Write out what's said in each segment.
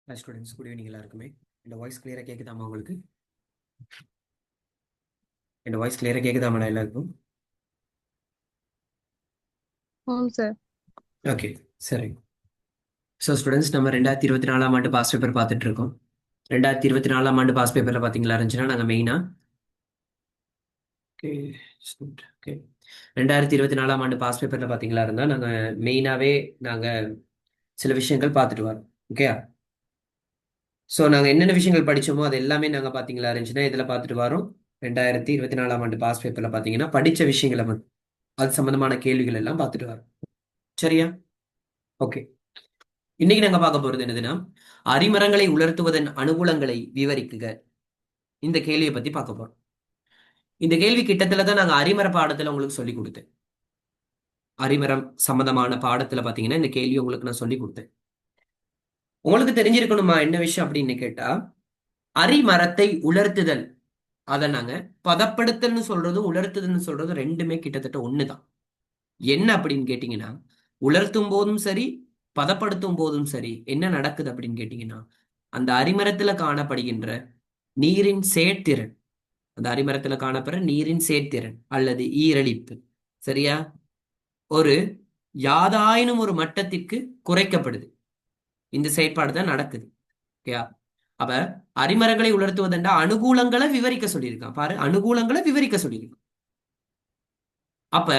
Students good evening எல்லாருக்குமே. இந்த voice கிளியரா கேக்குதாமா உங்களுக்கு? இந்த வாய்ஸ் கிளியரா கேக்குதாமா எல்லாருக்கும்? ஆமாம் சார். ஓகே, சரி. ஸோ ஸ்டூடெண்ட்ஸ், நம்ம 2024 பாஸ் பேப்பர் பார்த்துட்டு இருக்கோம். 2024 பாஸ் பேப்பர்ல பார்த்தீங்களா இருந்துச்சுன்னா நாங்கள் மெயினாக ஓகே ஓகே 2024 பாஸ் பேப்பர்ல பார்த்தீங்களா இருந்தால் நாங்கள் மெயினாகவே நாங்கள் சில விஷயங்கள் பார்த்துட்டு வரோம். ஓகே, ஸோ நாங்கள் என்னென்ன விஷயங்கள் படித்தோமோ அது எல்லாமே நாங்கள் பார்த்தீங்களா இருந்துச்சுன்னா இதில் பார்த்துட்டு வரோம். 2024 பாஸ் பேப்பர்ல பார்த்தீங்கன்னா படித்த விஷயங்களை மட்டும் அது சம்பந்தமான கேள்விகள் எல்லாம் பார்த்துட்டு வரோம். சரியா? ஓகே, இன்னைக்கு நாங்க பார்க்க போறது என்னதுன்னா, அரிமரங்களை உலர்த்துவதன் அனுகூலங்களை விவரிக்குக. இந்த கேள்வியை பத்தி பார்க்க போறோம். இந்த கேள்வி கிட்டத்துல தான் நாங்க அரிமர பாடத்துல உங்களுக்கு சொல்லி கொடுத்தேன். அரிமரம் சம்பந்தமான பாடத்துல பாத்தீங்கன்னா இந்த கேள்வி உங்களுக்கு நான் சொல்லி கொடுத்தேன். உங்களுக்கு தெரிஞ்சிருக்கணுமா என்ன விஷயம் அப்படின்னு கேட்டா, அரிமரத்தை உலர்த்துதல், அதை நாங்க பதப்படுத்தல்னு சொல்றதும் உலர்த்துதல்னு சொல்றதும் ரெண்டுமே கிட்டத்தட்ட ஒண்ணுதான். என்ன அப்படின்னு கேட்டீங்கன்னா, உலர்த்தும் போதும் சரி பதப்படுத்தும் போதும் சரி என்ன நடக்குது அப்படின்னு கேட்டீங்கன்னா, அந்த அரிமரத்துல காணப்படுகின்ற நீரின் சேர்த்திறன், அந்த அரிமரத்துல காணப்படுற நீரின் சேர்த்திறன் அல்லது ஈரலிப்பு, சரியா, ஒரு யாதாயினும் ஒரு மட்டத்திற்கு குறைக்கப்படுது. இந்த செயற்பாடு தான் நடக்குது. ஓகேயா? அப்ப அரிமரங்களை உலர்த்துவதென்ற அனுகூலங்களை விவரிக்க சொல்லியிருக்கான் பாரு, அனுகூலங்களை விவரிக்க சொல்லியிருக்கான். அப்ப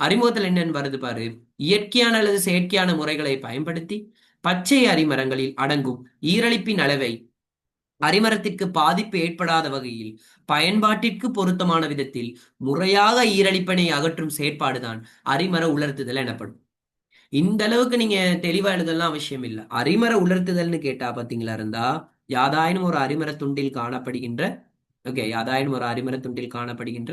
அறிமுகத்தில் என்னன்னு வருது பாரு, இயற்கையான அல்லது செயற்கையான முறைகளை பயன்படுத்தி பச்சை அரிமரங்களில் அடங்கும் ஈரலிப்பின் அளவை அரிமரத்திற்கு பாதிப்பு ஏற்படாத வகையில் பயன்பாட்டிற்கு பொருத்தமான விதத்தில் முறையாக ஈரலிப்பினை அகற்றும் செயற்பாடுதான் அரிமர உலர்த்துதல் எனப்படும். இந்த அளவுக்கு நீங்க தெளிவா எழுதலாம் அவசியம் இல்லை. அரிமர உலர்த்துதல்னு கேட்டா பாத்தீங்களா இருந்தா, யாதாயினும் ஒரு அரிமர துண்டில் காணப்படுகின்ற ஓகே யாதாயினும் ஒரு அரிமர துண்டில் காணப்படுகின்ற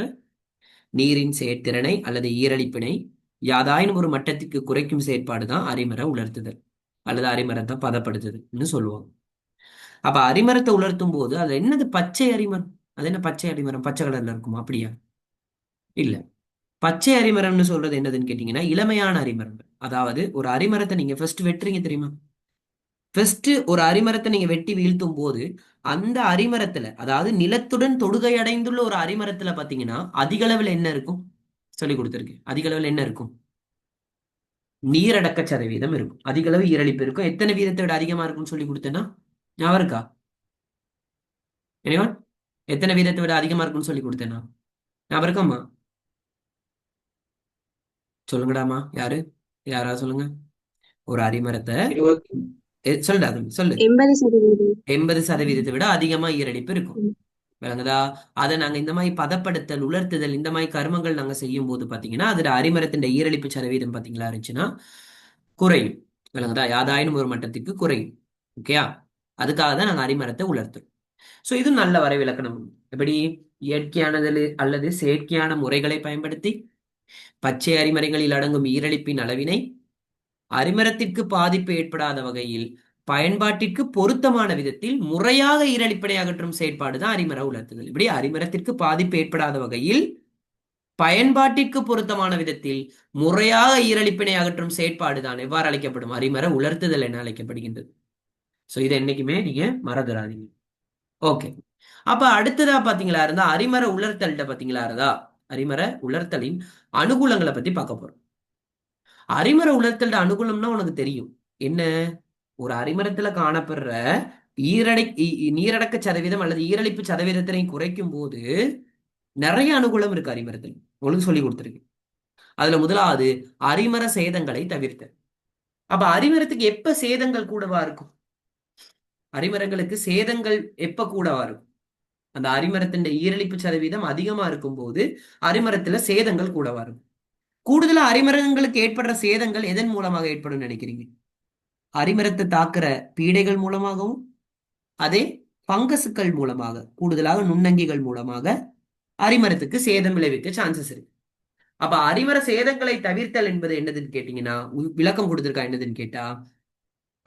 நீரின் செயற்திறனை அல்லது ஈரலிப்பினை யாதாயினும் ஒரு மட்டத்திற்கு குறைக்கும் செயற்பாடு தான் அரிமர உலர்த்துதல் அல்லது அரிமரத்தை பதப்படுத்துதல்னு சொல்லுவாங்க. அப்ப அரிமரத்தை உலர்த்தும் போது அது என்னது, பச்சை அரிமரம். அது என்ன பச்சை அரிமரம், பச்சை கலர்ல இருக்குமா? அப்படியா? இல்ல. பச்சை அரிமரம்னு சொல்றது என்னதுன்னு கேட்டீங்கன்னா இளமையான அரிமரம். அதாவது ஒரு அரிமரத்தை நீங்க ஃபர்ஸ்ட் வெட்டுறீங்க தெரியுமா? ஃபர்ஸ்ட் ஒரு அரிமரத்தை நீங்க வெட்டி வீழ்த்தும் போது அந்த அரிமரத்துல, அதாவது நிலத்துடன் தொடுகை அடைந்துள்ள ஒரு அரிமரத்துல பாத்தீங்கன்னா அதிக அளவில் என்ன இருக்கும்? சொல்லி கொடுத்துருக்கு. அதிக அளவில் என்ன இருக்கும்? நீரடக்க சதவீதம் இருக்கும். அதிக அளவு ஈரலிப்பு இருக்கும். எத்தனை வீதத்தை விட அதிகமா இருக்கும்னு சொல்லி கொடுத்தேன்னா ஞாபகம் இருக்கா? anyone? எத்தனை வீதத்தை விட அதிகமா இருக்கும்னு சொல்லி கொடுத்தேன்னா ஞாபகம் இருக்காமா? சொல்லுங்கடாமா, யாரு? யாராவது சொல்லுங்க. ஒரு அரிமரத்தை சொல்லுடா தம்பி, சொல்லு. 80%. 80% விட அதிகமா ஈரடிப்பு இருக்கும். ம். விளங்குதா? அதை நாங்க இந்த மாதிரி பதப்படுத்தல் உலர்த்துதல் இந்த மாதிரி கருமங்கள் நாங்க செய்யும் போது பாத்தீங்கன்னா அதுல அரிமரத்தின் ஈரலிப்பு சதவீதம் பாத்தீங்களா இருந்துச்சுன்னா குறையும். விளங்குதா? யாதாயினும் ஒரு மட்டத்துக்கு குறையும். ஓகேயா? அதுக்காக தான் நாங்க அரிமரத்தை உலர்த்துறோம். சோ இது நல்ல வரைவிலக்கணம். எப்படி? இயற்கையானது அல்லது செயற்கையான முறைகளை பயன்படுத்தி பச்சை அரிமரங்களில் அடங்கும் ஈரலிப்பின் அளவினை அரிமரத்திற்கு பாதிப்பு ஏற்படாத வகையில் பயன்பாட்டிற்கு பொருத்தமான விதத்தில் முறையாக ஈரலிப்பினை அகற்றும் செயற்பாடு தான் அரிமர உலர்த்துதல். இப்படி அரிமரத்திற்கு பாதிப்பு ஏற்படாத வகையில் பயன்பாட்டிற்கு பொருத்தமான விதத்தில் முறையாக ஈரலிப்பினை அகற்றும் செயற்பாடு தான் எவ்வாறு அழைக்கப்படும்? அரிமர உலர்த்துதல் என அழைக்கப்படுகின்றது. சோ இதை என்னைக்குமே நீங்க மறந்துடாதீங்க. ஓகே, அப்ப அடுத்ததா பாத்தீங்களா இருந்தா அரிமர உலர்த்தல்கிட்ட பாத்தீங்களா இருந்தா அரிமர உலர்த்தலின் அனுகூலங்களை பத்தி பார்க்க போறோம். அரிமர உலர்த்தல் அனுகூலம்னா உனக்கு தெரியும் என்ன? ஒரு அரிமரத்துல காணப்படுற நீரடக்க சதவீதம் அல்லது ஈரலிப்பு சதவீதத்தினை குறைக்கும் போது நிறைய அனுகூலம் இருக்கு அரிமரத்தில். உங்களுக்கு சொல்லி கொடுத்துருக்கு. அதுல முதலாவது அரிமர சேதங்களை தவிர்த்த. அப்ப அரிமரத்துக்கு எப்ப சேதங்கள் கூடவா இருக்கும்? அரிமரங்களுக்கு சேதங்கள் எப்ப கூடவா இருக்கும்? அந்த அரிமரத்தின் ஈரலிப்பு சதவீதம் அதிகமா இருக்கும் போது அரிமரத்துல சேதங்கள் கூடவா இருக்கும். கூடுதலா அரிமரங்களுக்கு ஏற்படுற சேதங்கள் எதன் மூலமாக ஏற்படும் நினைக்கிறீங்க? அரிமரத்தை தாக்குற பீடைகள் மூலமாகவும் அதே பங்கசுக்கள் மூலமாக, கூடுதலாக நுண்ணங்கிகள் மூலமாக அரிமரத்துக்கு சேதம் விளைவிக்க சான்சஸ் இருக்கு. அப்ப அரிமர சேதங்களை தவிர்த்தல் என்பது என்னதுன்னு கேட்டீங்கன்னா விளக்கம் கொடுத்திருக்கா. என்னதுன்னு கேட்டா,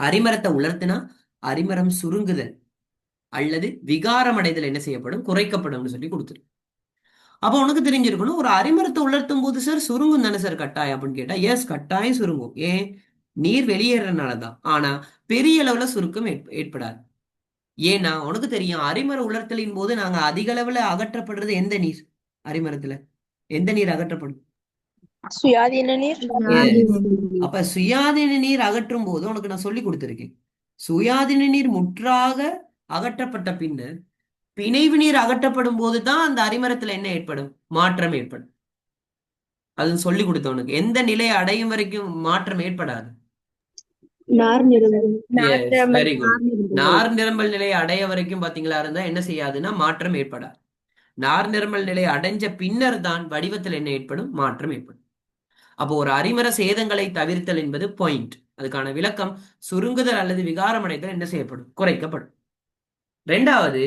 அரிமரத்தை உலர்த்தினா அரிமரம் சுருங்குதல் அல்லது விகாரம் அடைதல் என்ன செய்யப்படும்? குறைக்கப்படும் சொல்லி கொடுத்துரு. அப்ப உனக்கு தெரிஞ்சிருக்கணும், ஒரு அரிமரத்தை உலர்த்தும் போது சார் சுருங்கும் தானே சார் கட்டாயம் அப்படின்னு கேட்டா, எஸ் கட்டாயம் சுருங்கும். ஏன்? நீர் வெளியேறனாலதான். ஆனா பெரிய அளவுல சுருக்கம் ஏற்படாது. ஏன்னா உனக்கு தெரியும், அரிமர உலர்த்தலின் போது நாங்க அதிக அளவுல அகற்றப்படுறது எந்த நீர்? அரிமரத்துல எந்த நீர் அகற்றப்படும்? சுயாதீன நீர். Yes. சுயாதீன அப்ப சுயாதீன நீர் அகற்றும் போது உனக்கு நான் சொல்லி கொடுத்திருக்கேன். சுயாதீன நீர் முற்றாக அகற்றப்பட்ட பின்னர் பிணைவு நீர் அகற்றப்படும் போதுதான் அந்த அரிமரத்துல என்ன ஏற்படும்? மாற்றம் ஏற்படும். அது சொல்லி கொடுத்தவனுக்கு எந்த நிலையை அடையும் வரைக்கும் மாற்றம் ஏற்படாது. நார் நிரம்பல். S, very good. நார் நிரம்பல். நார் நிரம்பல் நிலையை அடைய வரைக்கும் பாத்தீங்களா இருந்தா என்ன செய்யாதுன்னா மாற்றம் ஏற்படாது. நார் நிரம்பல் நிலையை அடைஞ்ச பின்னர் தான் வடிவத்தில் என்ன ஏற்படும்? மாற்றம் ஏற்படும். அப்போ ஒரு அரிமர சேதங்களை தவிர்த்தல் என்பது பாயிண்ட். அதுக்கான விளக்கம் சுருங்குதல் அல்லது விகாரமடைதல் என்ன செய்யப்படும்? குறைக்கப்படும். ரெண்டாவது,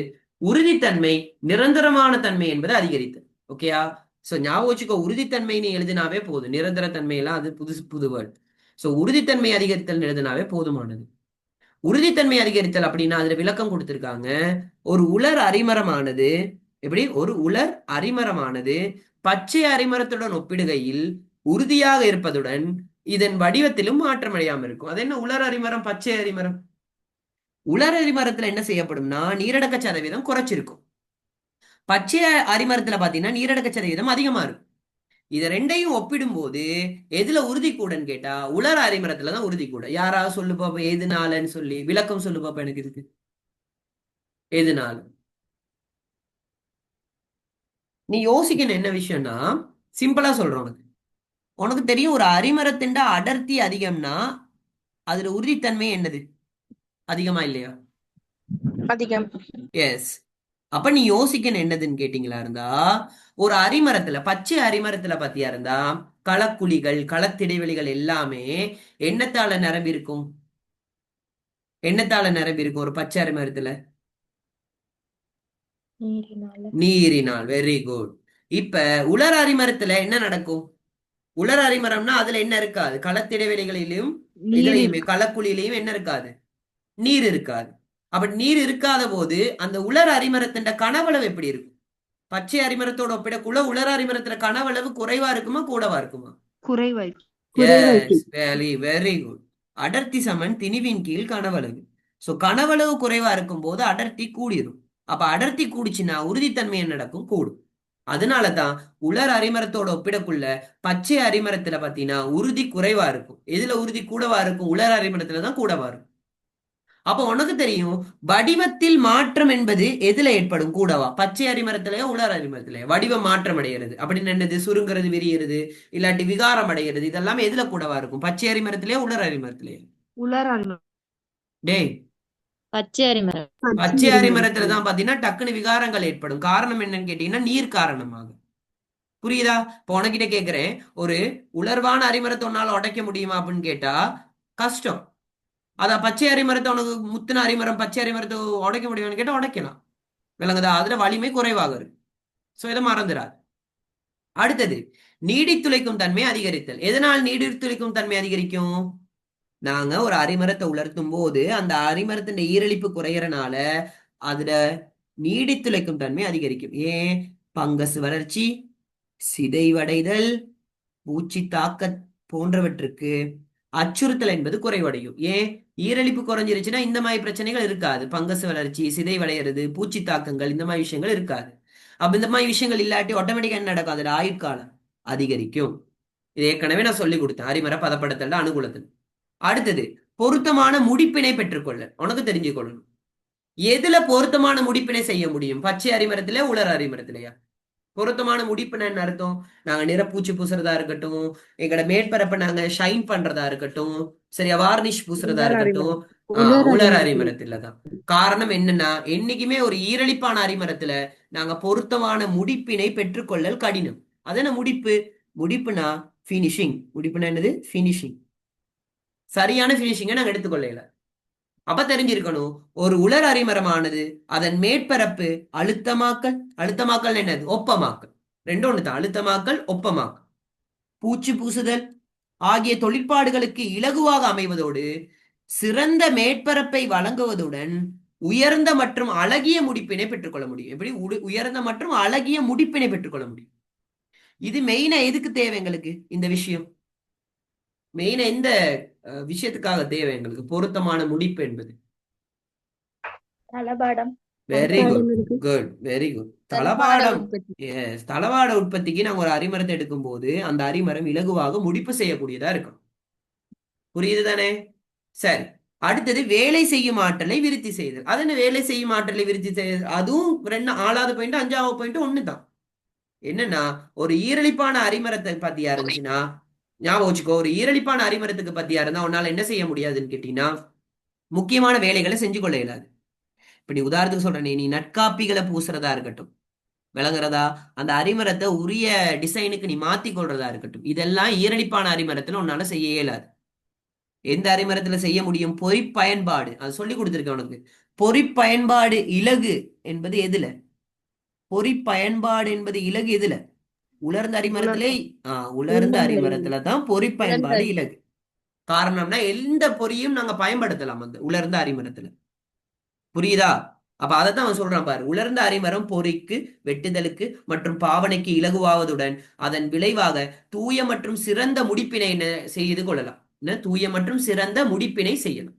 உறுதித்தன்மை நிரந்தரமான தன்மை என்பது அதிகரித்தல். ஓகேயா? சோ ஞாபகம் வச்சுக்கோ, உறுதித்தன்மைன்னு எழுதினாவே போதும். நிரந்தர தன்மை எல்லாம் அது புது வேர்ட். சோ உறுதித்தன்மை அதிகரித்தல் எழுதினாவே போதுமானது. உறுதித்தன்மை அதிகரித்தல் அப்படின்னா அதுல விளக்கம் கொடுத்திருக்காங்க. ஒரு உலர் அரிமரமானது எப்படி? ஒரு உலர் அரிமரமானது பச்சை அரிமரத்துடன் ஒப்பிடுகையில் உறுதியாக இருப்பதுடன் இதன் வடிவத்திலும் மாற்றம் அடையாம இருக்கும். அது என்ன உலர் அரிமரம், பச்சை அரிமரம்? உலர் அரிமரத்துல என்ன செய்யப்படும்னா நீரடக்க சதவீதம் குறைச்சிருக்கும். பச்சை அரிமரத்துல பாத்தீங்கன்னா நீரடக்க சதவீதம் அதிகமா இருக்கும். இத ரெண்டையும் ஒப்பிடும் போது எதுல உறுதி கூடன்னு கேட்டா உலர் அரிமரத்துலதான் உறுதி கூட. யாராவது சொல்லு பாப்ப எதுனாலன்னு சொல்லி விளக்கம் சொல்லு பாப்ப எனக்கு இதுக்கு. எதுனால? நீ யோசிக்கணும் என்ன விஷயம்னா, சிம்பிளா சொல்றேன் உனக்கு. உனக்கு தெரியும் ஒரு அரிமரத்தின் அடர்த்தி அதிகம்னா அதுல உறுதித்தன்மை என்னது? அதிகமா இல்லையா? அதிகம். எஸ். அப்ப நீ யோசிக்கணும் என்னதுன்னு கேட்டீங்களா இருந்தா, ஒரு அரிமரத்துல பச்சை அரிமரத்துல பாத்தியா இருந்தா களக்குழிகள் களத்திடைவெளிகள் எல்லாமே என்னத்தால நிரம்பி இருக்கும்? என்னத்தால நிரம்பி இருக்கும் ஒரு பச்சை அரிமரத்துல? நீரினால். Very good. இப்ப உலர் அரிமரத்துல என்ன நடக்கும்? உலர் அரிமரம்னா அதுல என்ன இருக்காது? களத்திடைவெளிகளிலும் இதுலயுமே களக்குழியிலையும் என்ன இருக்காது? நீர் இருக்காது. அப்ப நீர் இருக்காத போது அந்த உலர் அரிமரத்தின் கனவளவு எப்படி இருக்கும்? பச்சை அரிமரத்தோட ஒப்பிடக்குள்ள உலர் அரிமரத்துல கனவளவு குறைவா இருக்குமா கூடவா இருக்குமா? குறைவாய். Yes, very very good. அடர்த்தி சமன் திணிவின் கீழ் கனவளவு. சோ கனவளவு குறைவா இருக்கும் போது அடர்த்தி கூடிரும். அப்ப அடர்த்தி கூடிச்சுன்னா உறுதித்தன்மை என்ன நடக்கும்? கூடும். அதனாலதான் உலர் அரிமரத்தோட ஒப்பிடக்குள்ள பச்சை அரிமரத்துல பாத்தீங்கன்னா உறுதி குறைவா இருக்கும். எதுல உறுதி கூடவா இருக்கும்? உலர் அரிமரத்துலதான் கூடவா இருக்கும். அப்ப உனக்கு தெரியும் வடிவத்தில் மாற்றம் என்பது எதுல ஏற்படும்? கூடவா? பச்சை அரிமரத்திலேயோ உலர் அரிமரத்திலேயோ வடிவம் மாற்றம் அடைகிறது அப்படின்னு என்னது? சுருங்குறது, விரிகிறது, இல்லாட்டி விகாரம் அடைகிறது. இதெல்லாம் எதுல கூடவா இருக்கும்? பச்சை அரிமரத்திலேயோ உலர் அரிமரத்திலேயோ? உலர் அரிமரம். டேய், பச்சை அரிமரம். பச்சை அரிமரத்துலதான் பாத்தீங்கன்னா டக்குனு விகாரங்கள் ஏற்படும். காரணம் என்னன்னு கேட்டீங்கன்னா நீர் காரணமாக. புரியுதா? இப்போ உனக்கிட்ட கேக்குறேன், ஒரு உலர்வான அரிமரத்தை உன்னால உடைக்க முடியுமா அப்படின்னு கேட்டா கஷ்டம். அதான் பச்சை அரிமரத்தை உனக்கு முத்தின அரிமரம் பச்சை அரிமரத்தை உடைக்க முடியும்னு கேட்டா உடைக்கலாம். விளங்குதா? அதுல வலிமை குறைவாக இருக்கு. சோ இதை மறந்துடாது. அடுத்தது, நீடித்துழைக்கும் தன்மை அதிகரித்தல். எதனால் நீடித்துழைக்கும் தன்மை அதிகரிக்கும்? நாங்க ஒரு அரிமரத்தை உலர்த்தும் போது அந்த அரிமரத்தின் ஈரலிப்பு குறையறனால அதுல நீடித்துழைக்கும் தன்மை அதிகரிக்கும். ஏன்? பங்கஸ் வளர்ச்சி, சிதைவடைதல், பூச்சி தாக்க போன்றவற்றுக்கு அச்சுறுத்தல் என்பது குறைவடையும். ஏன்? ஈரலிப்பு குறைஞ்சிருச்சுன்னா இந்த மாதிரி பிரச்சனைகள் இருக்காது. பங்கஸ் வளர்ச்சி, சிதைவடைகிறது, பூச்சி தாக்கங்கள், இந்த மாதிரி விஷயங்கள் இருக்காது. அப்ப இந்த மாதிரி விஷயங்கள் இல்லாட்டி ஆட்டோமேட்டிக்கா என்ன நடக்கும்? அதோட ஆயுட்காலம் அதிகரிக்கும். இது ஏற்கனவே நான் சொல்லி கொடுத்தேன் அரிமர பதப்படுத்தல் அனுகூலத்தில். அடுத்தது, பொருத்தமான முடிப்பினை பெற்றுக்கொள்ள உனக்கு தெரிஞ்சுக்கொள்ளணும். எதுல பொருத்தமான முடிப்பினை செய்ய முடியும்? பச்சை அரிமரத்திலே உலர் அரிமரத்திலேயா? பொருத்தமான முடிப்புன்னு என்ன அர்த்தம்? நாங்க நிறப்பூச்சி பூசுறதா இருக்கட்டும், எங்களோட மேற்பரப்பை நாங்க ஷைன் பண்றதா இருக்கட்டும், சரியா, வார்னிஷ் பூசுறதா இருக்கட்டும், உலர் அரிமரத்துலதான். காரணம் என்னன்னா என்னைக்குமே ஒரு ஈரலிப்பான அரிமரத்துல நாங்க பொருத்தமான முடிப்பினை பெற்றுக்கொள்ளல் கடினம். அது என்ன முடிப்பு? முடிப்புனா பினிஷிங். முடிப்புனா என்னது? பினிஷிங். சரியான பினிஷிங்கை நாங்க எடுத்துக்கொள்ளல. அப்ப தெரிஞ்சிருக்கணும், ஒரு உலர் அரிமரமானது அதன் மேற்பரப்பு அழுத்தமாக்கல். அழுத்தமாக்கல் என்னது? ஒப்பமாக்கல். ரெண்டும் ஒண்ணுதான். அழுத்தமாக்கல், ஒப்பமாக்கல், பூச்சி பூசுதல் ஆகிய தொழிற்பாடுகளுக்கு இலகுவாக அமைவதோடு சிறந்த மேற்பரப்பை வழங்குவதுடன் உயர்ந்த மற்றும் அழகிய முடிப்பினை பெற்றுக்கொள்ள முடியும். எப்படி? உயர்ந்த மற்றும் அழகிய முடிப்பினை பெற்றுக்கொள்ள முடியும். இது மெயினா எதுக்கு தேவை எங்களுக்கு இந்த விஷயம்? மெயினா எந்த விஷயத்துக்காக தேவை எங்களுக்கு பொருத்தமான முடிப்பு என்பது? தளபாடம். வெரி குட், இருக்கு. Good, very good. தளபாட தளபாடம். உற்பத்தி. எஸ், தளவாட உற்பத்திக்கு நாங்க ஒரு அரிமரத்தை எடுக்கும் போது அந்த அரிமரம் இலகுவாக முடிப்பு செய்யக்கூடியதா இருக்கும். புரியுது தானே? சரி. அடுத்தது வேலை செய்யும் ஆற்றலை விருத்தி செய்தல். அது என்ன வேலை செய்யும் ஆற்றலை விருத்தி செய்தல்? அதுவும் ரெண்டு 4வது பாயிண்ட் 5வது பாயிண்ட் ஒண்ணுதான். என்னன்னா ஒரு ஈரலிப்பான அரிமரத்தை பத்தியா இருந்துச்சுன்னா ஞாபகம் வச்சுக்கோ, ஒரு ஈரலிப்பான அரிமரத்துக்கு பத்தியா இருந்தா உன்னால என்ன செய்ய முடியாதுன்னு கேட்டீங்கன்னா முக்கியமான வேலைகளை செஞ்சு கொள்ள இயலாது. இப்ப நீ உதாரணத்துக்கு சொல்றேன், நீ நட்காப்பிகளை பூசுறதா இருக்கட்டும், விளங்குறதா, அந்த அரிமரத்தை உரிய டிசைனுக்கு நீ மாத்தி கொள்றதா இருக்கட்டும், இதெல்லாம் ஈரடிப்பான அரிமரத்துல உன்னால செய்ய இயலாது. எந்த அரிமரத்துல செய்ய முடியும்? பொறி பயன்பாடு, அது சொல்லி கொடுத்திருக்கேன் உனக்கு. பொறி பயன்பாடு இலகு என்பது எதுல? பொறி பயன்பாடு என்பது இலகு எதுல? உலர்ந்த அரிமரத்திலே. உலர்ந்த அரிமரத்துல தான் பொறி பயன்பாடு உலர்ந்த இலகு. காரணம்னா எந்த பொறியும் நாங்க பயன்படுத்தலாம் அந்த உலர்ந்த அரிமரத்துல. புரியுதா? அப்ப அதைத்தான் அவன் சொல்றான் பாரு. உலர்ந்த அரிமரம் பொறிக்கு, வெட்டுதலுக்கு மற்றும் பாவனைக்கு இலகுவாவதுடன் அதன் விளைவாக தூய மற்றும் சிறந்த முடிப்பினை என்ன செய்து கொள்ளலாம். என்ன? தூய மற்றும் சிறந்த முடிப்பினை செய்யலாம்.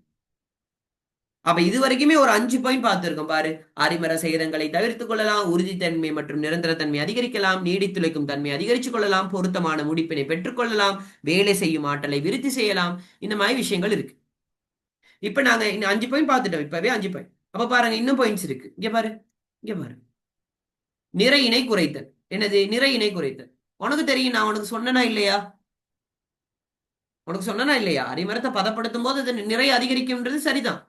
அப்ப இது வரைக்குமே ஒரு 5 பாயிண்ட் பார்த்திருக்கோம் பாரு. அரிமர சேதங்களை தவிர்த்துக் கொள்ளலாம், உறுதித்தன்மை மற்றும் நிரந்தரத்தன்மை அதிகரிக்கலாம், நீடித்துழைக்கும் தன்மை அதிகரித்துக் கொள்ளலாம், பொருத்தமான முடிப்பினை பெற்றுக்கொள்ளலாம், வேலை செய்யும் ஆற்றலை விருத்தி செய்யலாம். இந்த மாதிரி விஷயங்கள் இருக்கு. இப்ப நாங்க இன்னும் 5 பாயிண்ட் பார்த்துட்டோம். இப்பவே 5 பாயிண்ட். அப்ப பாருங்க, இன்னும் பாயிண்ட்ஸ் இருக்கு. இங்க பாரு, இங்க பாரு. நிறையினை குறைத்தல். என்னது நிறையினை குறைத்தல்? உனக்கு தெரியும், நான் உனக்கு சொன்னனா இல்லையா? உனக்கு சொன்னனா இல்லையா? அரிமரத்தை பதப்படுத்தும் போது அது நிறை அதிகரிக்கும்ன்றது சரிதான்.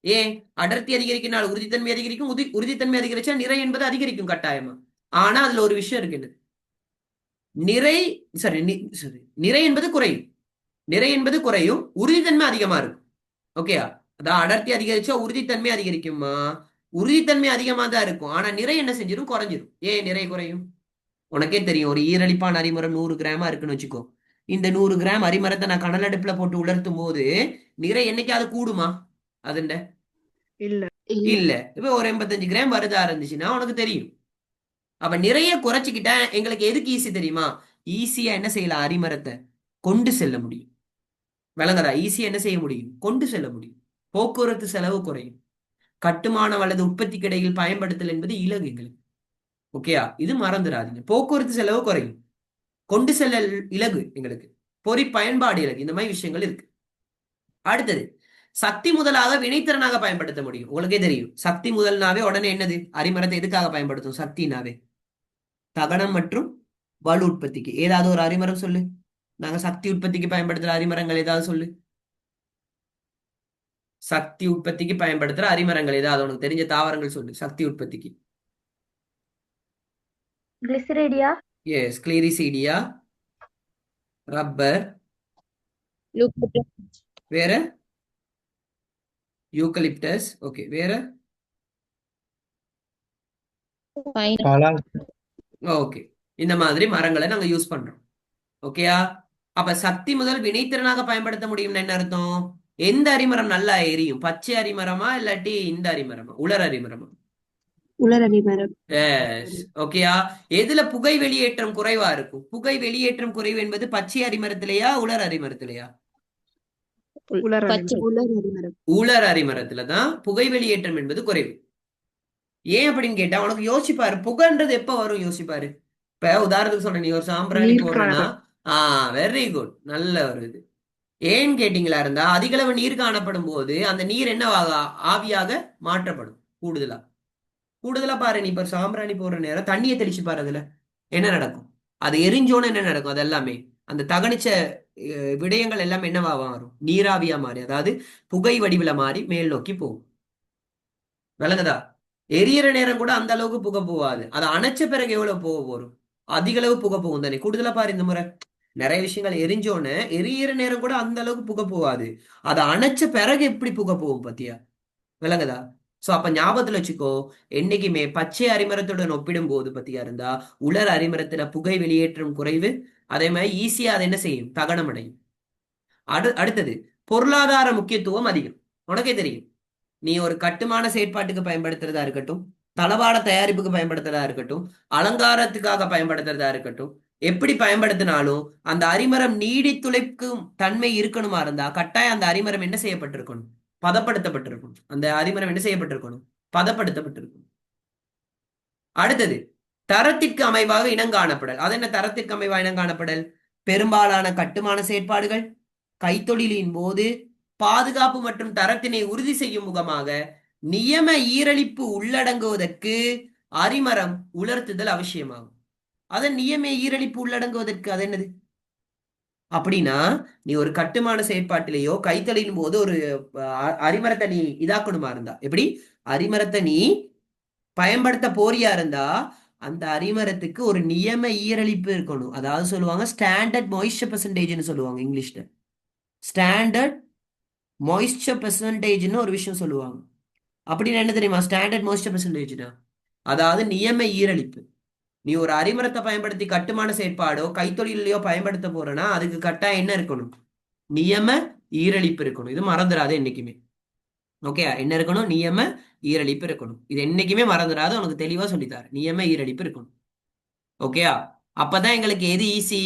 ஏன்? அடர்த்தி அதிகரிக்கினால் உறுதித்தன்மை அதிகரிக்கும், உறுதித்தன்மை அதிகரிச்சா நிறை என்பது அதிகரிக்கும் கட்டாயமா. ஆனா அதுல ஒரு விஷயம் இருக்கு. நிறை சரி சரி நிறை என்பது குறையும். நிறை என்பது குறையும், உறுதித்தன்மை அதிகமா இருக்கும். ஓகேயா? அதான் அடர்த்தி அதிகரிச்சா உறுதித்தன்மை அதிகரிக்குமா? உறுதித்தன்மை அதிகமா தான் இருக்கும். ஆனா நிறை என்ன செஞ்சிடும்? குறைஞ்சிரும். ஏன் நிறை குறையும்? உனக்கே தெரியும், ஒரு ஈரலிப்பான அரிமரம் 100 கிராமா இருக்குன்னு வச்சுக்கோ. இந்த 100 கிராம் அரிமரத்தை நான் கடல் அடுப்புல போட்டு உலர்த்தும் போது நிறை என்னைக்காவது கூடுமா? அதுண்ட இல்ல. இல்ல. இப்ப ஒரு 85 கிராம் வருதா இருந்துச்சுன்னா உனக்கு தெரியும். அப்ப நிறைய குறைச்சிக்கிட்டா எங்களுக்கு எதுக்கு ஈஸி தெரியுமா? ஈஸியா என்ன செய்யலாம்? அரிமரத்தை கொண்டு செல்ல முடியும். விளங்குதா? ஈஸியா என்ன செய்ய முடியும்? கொண்டு செல்ல முடியும். போக்குவரத்து செலவு குறையும். கட்டுமானம் அல்லது உற்பத்தி கிடையில் பயன்படுத்தல் என்பது இலகு எங்களுக்கு. ஓகேயா? இது மறந்துடாதீங்க. போக்குவரத்து செலவு குறையும், கொண்டு செல்லல் இலகு எங்களுக்கு, பொறி பயன்பாடு இலகு. இந்த மாதிரி விஷயங்கள் இருக்கு. அடுத்தது, சக்தி முதலாக வினைத்திறனாக பயன்படுத்த முடியும். உங்களுக்கே தெரியும், சக்தி முதல்னாவே உடனே என்னது? அரிமரத்தை எதுக்காக பயன்படுத்தும்? சக்தினாவே தகனம் மற்றும் வலு உற்பத்திக்கு. ஏதாவது ஒரு அரிமரம் சொல்லு. நாங்க சக்தி உற்பத்திக்கு பயன்படுத்துற அரிமரங்கள் ஏதாவது சொல்லு. சக்தி உற்பத்திக்கு பயன்படுத்துற அரிமரங்கள் ஏதாவது உனக்கு தெரிஞ்ச தாவரங்கள் சொல்லு சக்தி உற்பத்திக்கு. கிளிசரிடியா. எஸ், கிளீரிசீடியா, ரப்பர், வேற யூக்கலிப்டஸ். ஓகே, வேற ஓகே. இந்த மாதிரி மரங்களை நாங்க யூஸ் பண்றோம். ஓகேயா? அப்ப சக்தி முதல் வினைத்திறனாக பயன்படுத்த முடியும்னு என்ன அர்த்தம்? எந்த அரிமரம் நல்லா எரியும்? பச்சை அரிமரமா இல்லாட்டி இந்த அரிமரமா? உலர் அரிமரமா? உலர் அரிமரம். எஸ். ஓகேயா? எதுல புகை வெளியேற்றம் குறைவா இருக்கும்? புகை வெளியேற்றம் குறைவு என்பது பச்சை அரிமரத்திலேயா உலர் அரிமரத்திலேயா? உலர் பச்சை. அரிமரம். உலர் அரிமரத்துலதான் புகை வெளியேற்றம் என்பது குறைவு. ஏன் அப்படின்னு கேட்டா உனக்கு யோசிப்பாரு, புகைன்றது எப்ப வரும் யோசிப்பாரு. இப்ப உதாரணத்துக்கு சொல்றேன், நீ ஒரு சாம்பிராணி நீர் போடுறேன்னா, வெரி குட், நல்ல ஒரு இது. ஏன்னு கேட்டீங்களா இருந்தா அதிக அளவு நீர் காணப்படும் போது அந்த நீர் என்னவாக ஆவியாக மாற்றப்படும். கூடுதலா கூடுதலா பாரு, நீ இப்ப சாம்பிராணி போடுற நேரம் தண்ணியை தெளிச்சு பாரு, அதுல என்ன நடக்கும்? அது எரிஞ்சோன்னு என்ன நடக்கும்? அது எல்லாமே அந்த தகனிச்ச விடயங்கள் எல்லாமே என்னவா மாறும்? நீராவியா மாறி, அதாவது புகை வடிவில மாறி மேல் நோக்கி போகும். விளங்குதா? எரியற நேரம் கூட அந்த அளவுக்கு புகை போகாது. அதை அணைச்ச பிறகு எவ்வளவு புகை போகும்? அதிக அளவு புகை போகும் தானே. கூடுதலா பாரு, இந்த முறை நிறைய விஷயங்கள் எரிஞ்சோன்னு எரியற நேரம் கூட அந்த அளவுக்கு புகை போகாது. அதை அணைச்ச பிறகு எப்படி புகை போகும் பத்தியா? விளங்குதா? சோ அப்ப ஞாபகத்துல வச்சுக்கோ, என்னைக்குமே பச்சை அரிமரத்துடன் ஒப்பிடும் போது பத்தியா இருந்தா உலர் அரிமரத்துல புகை வெளியேற்றம் குறைவு. அதே மாதிரி ஈஸியா அதை என்ன செய்யும்? தகனம் அடையும். அடுத்தது, பொருளாதார முக்கியத்துவம் அதிகம். உனக்கே தெரியும், நீ ஒரு கட்டுமான செயற்பாட்டுக்கு பயன்படுத்துறதா இருக்கட்டும், தளவாட தயாரிப்புக்கு பயன்படுத்துறதா இருக்கட்டும், அலங்காரத்துக்காக பயன்படுத்துறதா இருக்கட்டும், எப்படி பயன்படுத்தினாலும் அந்த அரிமரம் நீடித்துழைக்கும் தன்மை இருக்கணுமா இருந்தா கட்டாயம் அந்த அரிமரம் என்ன செய்யப்பட்டிருக்கணும்? பதப்படுத்தப்பட்டிருக்கணும். அந்த அரிமரம் என்ன செய்யப்பட்டிருக்கணும்? பதப்படுத்தப்பட்டிருக்கணும். அடுத்தது தரத்திற்கு அமைவாக இனங்காணப்படல். அது என்ன தரத்திற்கு அமைவாக இனங்காணப்படல்? பெரும்பாலான கட்டுமான செயற்பாடுகள் கைத்தொழிலின் போது பாதுகாப்பு மற்றும் தரத்தினை உறுதி செய்யும் முகமாக நியம ஈரலிப்பு உள்ளடங்குவதற்கு அரிமரம் உலர்த்துதல் அவசியமாகும். அதன் நியம ஈரலிப்பு உள்ளடங்குவதற்கு அது என்னது? அப்படின்னா நீ ஒரு கட்டுமான செயற்பாட்டிலேயோ கைத்தொழிலின் போது ஒரு அரிமரத்தை நீ இதாக்கணுமா இருந்தா, எப்படி அரிமரத்தை நீ பயன்படுத்த போறியா இருந்தா அந்த அரிமரத்துக்கு ஒரு நியம ஈரலிப்பு இருக்கணும். அதாவது சொல்லுவாங்க ஸ்டாண்டர்ட் மாய்ஸ்சர் பெர்சன்டேஜ்னு சொல்லுவாங்க இங்கிலீஷ்ல. ஸ்டாண்டர்ட் மாய்ஸ்சர் பெர்சன்டேஜ்னு ஒரு விஷயம் சொல்லுவாங்க. அப்படின்னு என்ன தெரியுமா ஸ்டாண்டர்ட் மாய்ஸ்சர் பெர்சன்டேஜ்னா? அதாவது நியம ஈரலிப்பு. நீ ஒரு அரிமரத்தை பயன்படுத்தி கட்டுமான செயற்பாடோ கைத்தொழிலையோ பயன்படுத்த போறனா அதுக்கு கட்டாயம் என்ன இருக்கணும்? நியம ஈரலிப்பு இருக்கணும். இது மறந்துடாது என்னைக்குமே. ஓகே, என்ன இருக்கணும்? நியம ஈரலிப்பு இருக்கணும். இது என்னைக்குமே மறந்துடாது. உனக்கு தெளிவா சொல்லித்தாரு. நியம ஈரலிப்பு இருக்கணும். ஓகேயா? அப்பதான் எங்களுக்கு எது ஈஸி?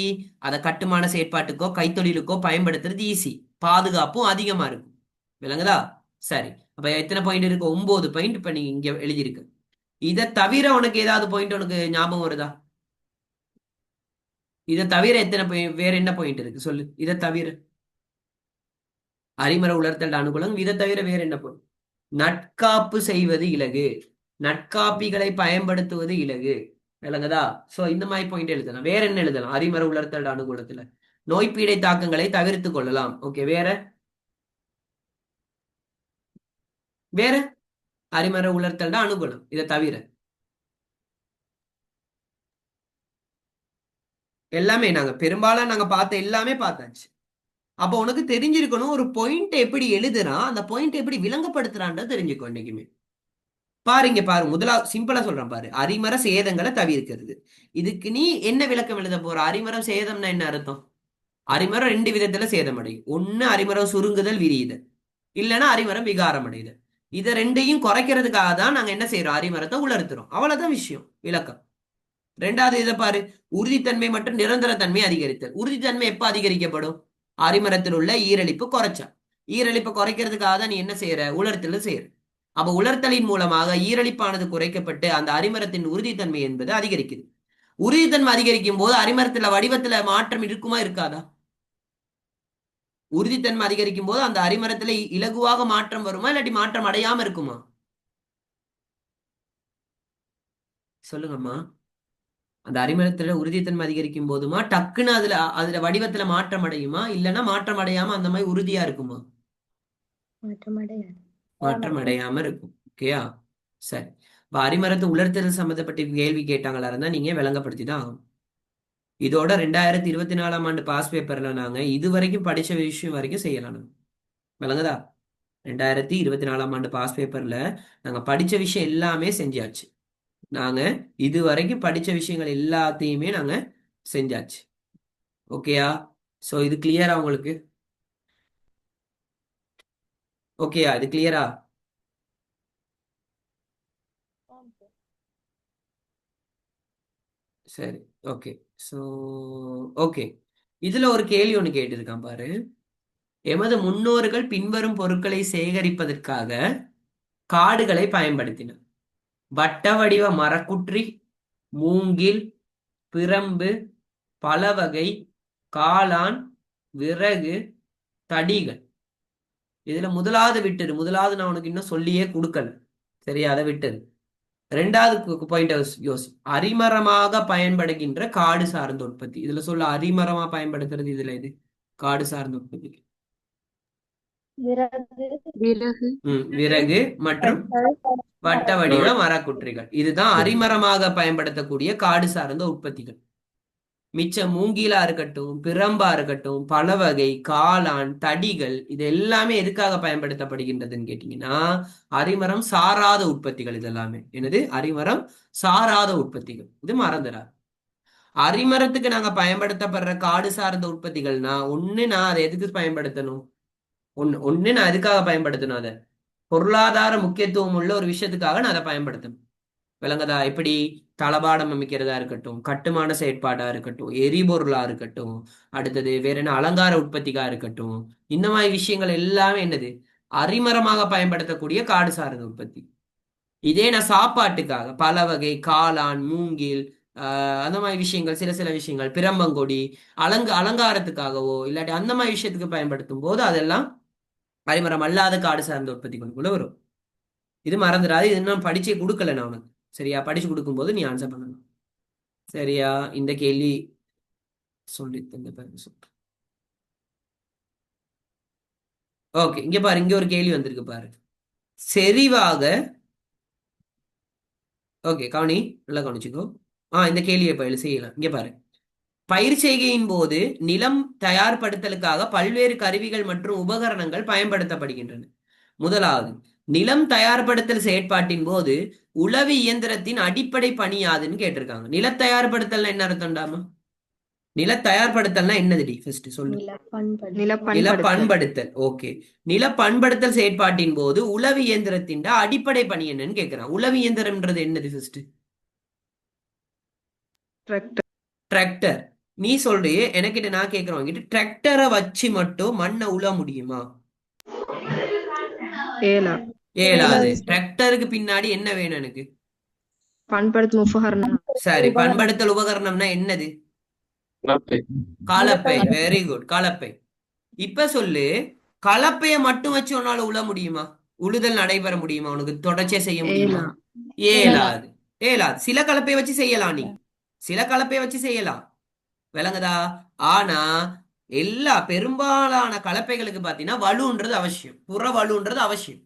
அதை கட்டுமான செயற்பாட்டுக்கோ கைத்தொழிலுக்கோ பயன்படுத்துறது ஈஸி. பாதுகாப்பும் அதிகமா இருக்கும். விளங்குதா? சரி, அப்ப எத்தனை பாயிண்ட் இருக்கு? 9 பாயிண்ட் இப்ப நீங்க இங்க எழுதியிருக்கு. இதை தவிர உனக்கு ஏதாவது பாயிண்ட் உனக்கு ஞாபகம் வருதா? இதை தவிர எத்தனை வேற என்ன பாயிண்ட் இருக்கு சொல்லு. இதை தவிர அரிமர உலர்த்தல் அனுகூலம். இதை தவிர வேற என்ன பாயிண்ட்? நட்காப்பு செய்வது இலகு, நட்காப்பிகளை பயன்படுத்துவது இலகு. விளங்குதா? சோ இந்த மாதிரி பாயிண்ட் எழுதலாம். வேற என்ன எழுதலாம்? அரிமர உலர்த்தல் அனுகூலத்துல நோய்பீடை தாக்கங்களை தவிர்த்து கொள்ளலாம். ஓகே, வேற வேற அரிமர உலர்த்தல் அனுகூலம். இதை தவிர எல்லாமே நாங்க பார்த்த எல்லாமே பார்த்தாச்சு. அப்போ உனக்கு தெரிஞ்சிருக்கணும் ஒரு பாயிண்ட் எப்படி எழுதுறான், அந்த பாயிண்ட் எப்படி விளங்கப்படுத்துறான்ற தெரிஞ்சுக்கோ இன்னைக்குமே. பாருங்க முதலாவது சிம்பிளா சொல்றேன் பாரு. அரிமர சேதங்களை தவிர்க்கிறது. இதுக்கு நீ என்ன விளக்கம் எழுத போற? அரிமரம் சேதம்னா என்ன அர்த்தம்? அரிமரம் 2 விதத்துல சேதம் அடையும். ஒண்ணு அரிமரம் சுருங்குதல் விரியுதல், இல்லைன்னா அரிமரம் விகாரம் அடையுதல். இதை ரெண்டையும் குறைக்கிறதுக்காக தான் நாங்க என்ன செய்யறோம்? அரிமரத்தை உலர்த்துறோம். அவ்வளவுதான் விஷயம், விளக்கம். ரெண்டாவது இதை பாரு, உறுதித்தன்மை மற்றும் நிரந்தரத்தன்மை அதிகரித்தல். உறுதித்தன்மை எப்ப அதிகரிக்கப்படும்? அரிமரத்தில் உள்ள ஈரலிப்பு குறைச்சா. ஈரலிப்பை குறைக்கிறதுக்காக தான் நீ என்ன செய்யற? உலர்த்தல் செய்யற. அப்ப உலர்த்தலின் மூலமாக ஈரலிப்பானது குறைக்கப்பட்டு அந்த அரிமரத்தின் உறுதித்தன்மை என்பது அதிகரிக்குது. உறுதித்தன்மை அதிகரிக்கும் போது அரிமரத்துல வடிவத்துல மாற்றம் இருக்குமா இருக்காதா? உறுதித்தன்மை அதிகரிக்கும் போது அந்த அரிமரத்துல இலகுவாக மாற்றம் வருமா, இல்லாட்டி மாற்றம் அடையாம இருக்குமா? சொல்லுங்கம்மா. அந்த அரிமரத்துல உறுதித்தன்மை அதிகரிக்கும் போதுமா டக்குன்னு அதுல வடிவத்துல மாற்றம் அடையுமா, இல்லைன்னா மாற்றம் அடையாம அந்த மாதிரி உறுதியா இருக்குமா? மாற்றம் அடையாம இருக்கும். ஓகேயா? சரி, இப்ப அரிமரத்தை உலர்த்தல் சம்பந்தப்பட்ட கேள்வி கேட்டாங்களா இருந்தா நீங்க விளங்கப்படுத்தி தான் ஆகும். இதோட 2024ஆம் ஆண்டு பாஸ் பேப்பர்ல நாங்க இதுவரைக்கும் படிச்ச விஷயம் வரைக்கும் செய்யலாம். விளங்குதா? 2024ஆம் ஆண்டு பாஸ் பேப்பர்ல நாங்க படிச்ச விஷயம் எல்லாமே செஞ்சாச்சு. நாங்க இது வரைக்கும் படிச்ச விஷயங்கள் எல்லாத்தையுமே நாங்க செஞ்சாச்சு. ஓகேயா? சோ இது கிளியரா உங்களுக்கு? ஓகேயா? இது கிளியரா? சரி, ஓகே. சோ ஓகே, இதுல ஒரு கேள்வி ஒண்ணு கேட்டிருக்கான் பாரு. எமது முன்னோர்கள் பின்வரும் பொருட்களை சேகரிப்பதற்காக காடுகளை பயன்படுத்தினர்: வட்ட வடிவ மரக்குற்றி, மூங்கில், பிரம்பு, பலவகை, காளான், விறகு, தடிகள். இதுல முதலாவது நான் உனக்கு இன்னும் சொல்லியே கொடுக்கல. சரியா? அதை விட்டது. ரெண்டாவது பாயிண்ட் யோசி. அரிமரமாக பயன்படுகின்ற காடு சார்ந்த உற்பத்தி. இதுல சொல்ல அரிமரமா பயன்படுத்துறது இதுல இது காடு சார்ந்த உற்பத்தி. விறகு மற்றும் வட்ட வடிவ மரக்குற்றிகள். இதுதான் அரிமரமாக பயன்படுத்தக்கூடிய காடு சார்ந்த உற்பத்திகள். மிச்ச மூங்கிலா இருக்கட்டும், பிரம்பா இருக்கட்டும், பலவகை, காளான், தடிகள், இது எல்லாமே எதுக்காக பயன்படுத்தப்படுகின்றதுன்னு கேட்டீங்கன்னா அரிமரம் சாராத உற்பத்திகள். இது எல்லாமே என்னது? அரிமரம் சாராத உற்பத்திகள். இது மறந்துடாது. அரிமரத்துக்கு நாங்க பயன்படுத்தப்படுற காடு சார்ந்த உற்பத்திகள்னா நான் அதை எதுக்கு பயன்படுத்தணும்? ஒண்ணு நான் எதுக்காக பயன்படுத்தணும்? அதை பொருளாதார முக்கியத்துவம் உள்ள ஒரு விஷயத்துக்காக நான் அதை பயன்படுத்தணும். விளங்குதா? எப்படி தளபாடம் அமைக்கிறதா இருக்கட்டும், கட்டுமான செயற்பாடா இருக்கட்டும், எரிபொருளா இருக்கட்டும், அடுத்தது வேற என்ன அலங்கார உற்பத்திக்கா இருக்கட்டும், இந்த மாதிரி விஷயங்கள் எல்லாமே என்னது அரிமரமாக பயன்படுத்தக்கூடிய காடு சார்ந்த உற்பத்தி. இதே நான் சாப்பாட்டுக்காக பல வகை காளான், மூங்கில், அந்த மாதிரி விஷயங்கள், சில சில விஷயங்கள், பிரம்பங்கொடி அலங்காரத்துக்காகவோ இல்லாட்டி அந்த மாதிரி விஷயத்துக்கு பயன்படுத்தும் போது அதெல்லாம் அரிமரம் அல்லாத காடு சார்ந்த உற்பத்தி கொண்டு வரும். இது மறந்துடாது. இது இன்னும் படிச்சே கொடுக்கல நான் உனக்கு. சரியா? படிச்சு கொடுக்கும்போது நீ ஆன்சர் பண்ணணும். சரியா? இந்த கேள்வி சொல்லி தந்த பிறகு சொல்லு. ஓகே, இங்க பாரு, இங்க ஒரு கேள்வி வந்திருக்கு பாரு. செறிவாக ஓகே, கவனி, நல்லா கவனிச்சுக்கோ. இந்த கேள்வியை பயில செய்யலாம். இங்க பாரு, பயிர் செய்கையின் போது நிலம் தயார்படுத்தலுக்காக பல்வேறு கருவிகள் மற்றும் உபகரணங்கள் பயன்படுத்தப்படுகின்றன. முதலாவது, நிலம் தயார்படுத்தல் செயற்பாட்டின் போது உழவு இயந்திரத்தின் அடிப்படை பணி யாதுன்னு கேட்டிருக்காங்க. நில தயார்படுத்தல் என்ன அர்த்தம்டாமா? நில தயார்படுத்தல்னா என்னதுடி? ஃபர்ஸ்ட் சொல்லு. நில நிலப்பண்படுத்தல். பண்படுத்தல். ஓகே, நில பண்படுத்தல் செயற்பாட்டின் போது உழவு இயந்திரத்தின் அடிப்படை பணி என்னன்னு கேட்கிறான். உழவு இயந்திரம்ன்றது என்னது? First tractor. டிராக்டர். நீ சொல்றிய, எனக்கிட்ட நான் கேட்கிறோம் கிட்ட டிராக்டரை வச்சு மட்டும் மண்ணை உழ முடியுமா? ஏலா. ஏலாது. டிராக்டருக்கு பின்னாடி என்ன வேணும் எனக்கு? பண்படுத்தும் உபகரணம். சரி, பண்படுத்தல் உபகரணம்னா என்னது? கலப்பை. வெரி குட், கலப்பை. இப்ப சொல்லு, கலப்பைய மட்டும் வச்சு உன்னால உழ முடியுமா? உழுதல் நடைபெற முடியுமா? உனக்கு தொடர்ச்சியா செய்ய முடியுமா? ஏலாது. ஏலாது. சில கலப்பைய வச்சு செய்யலாம், நீ சில கலப்பைய வச்சு செய்யலாம். விளங்குதா? ஆனா எல்லா பெரும்பாலான கலப்பைகளுக்கு பாத்தீங்கன்னா வலுன்றது அவசியம், புற வலுன்றது அவசியம்.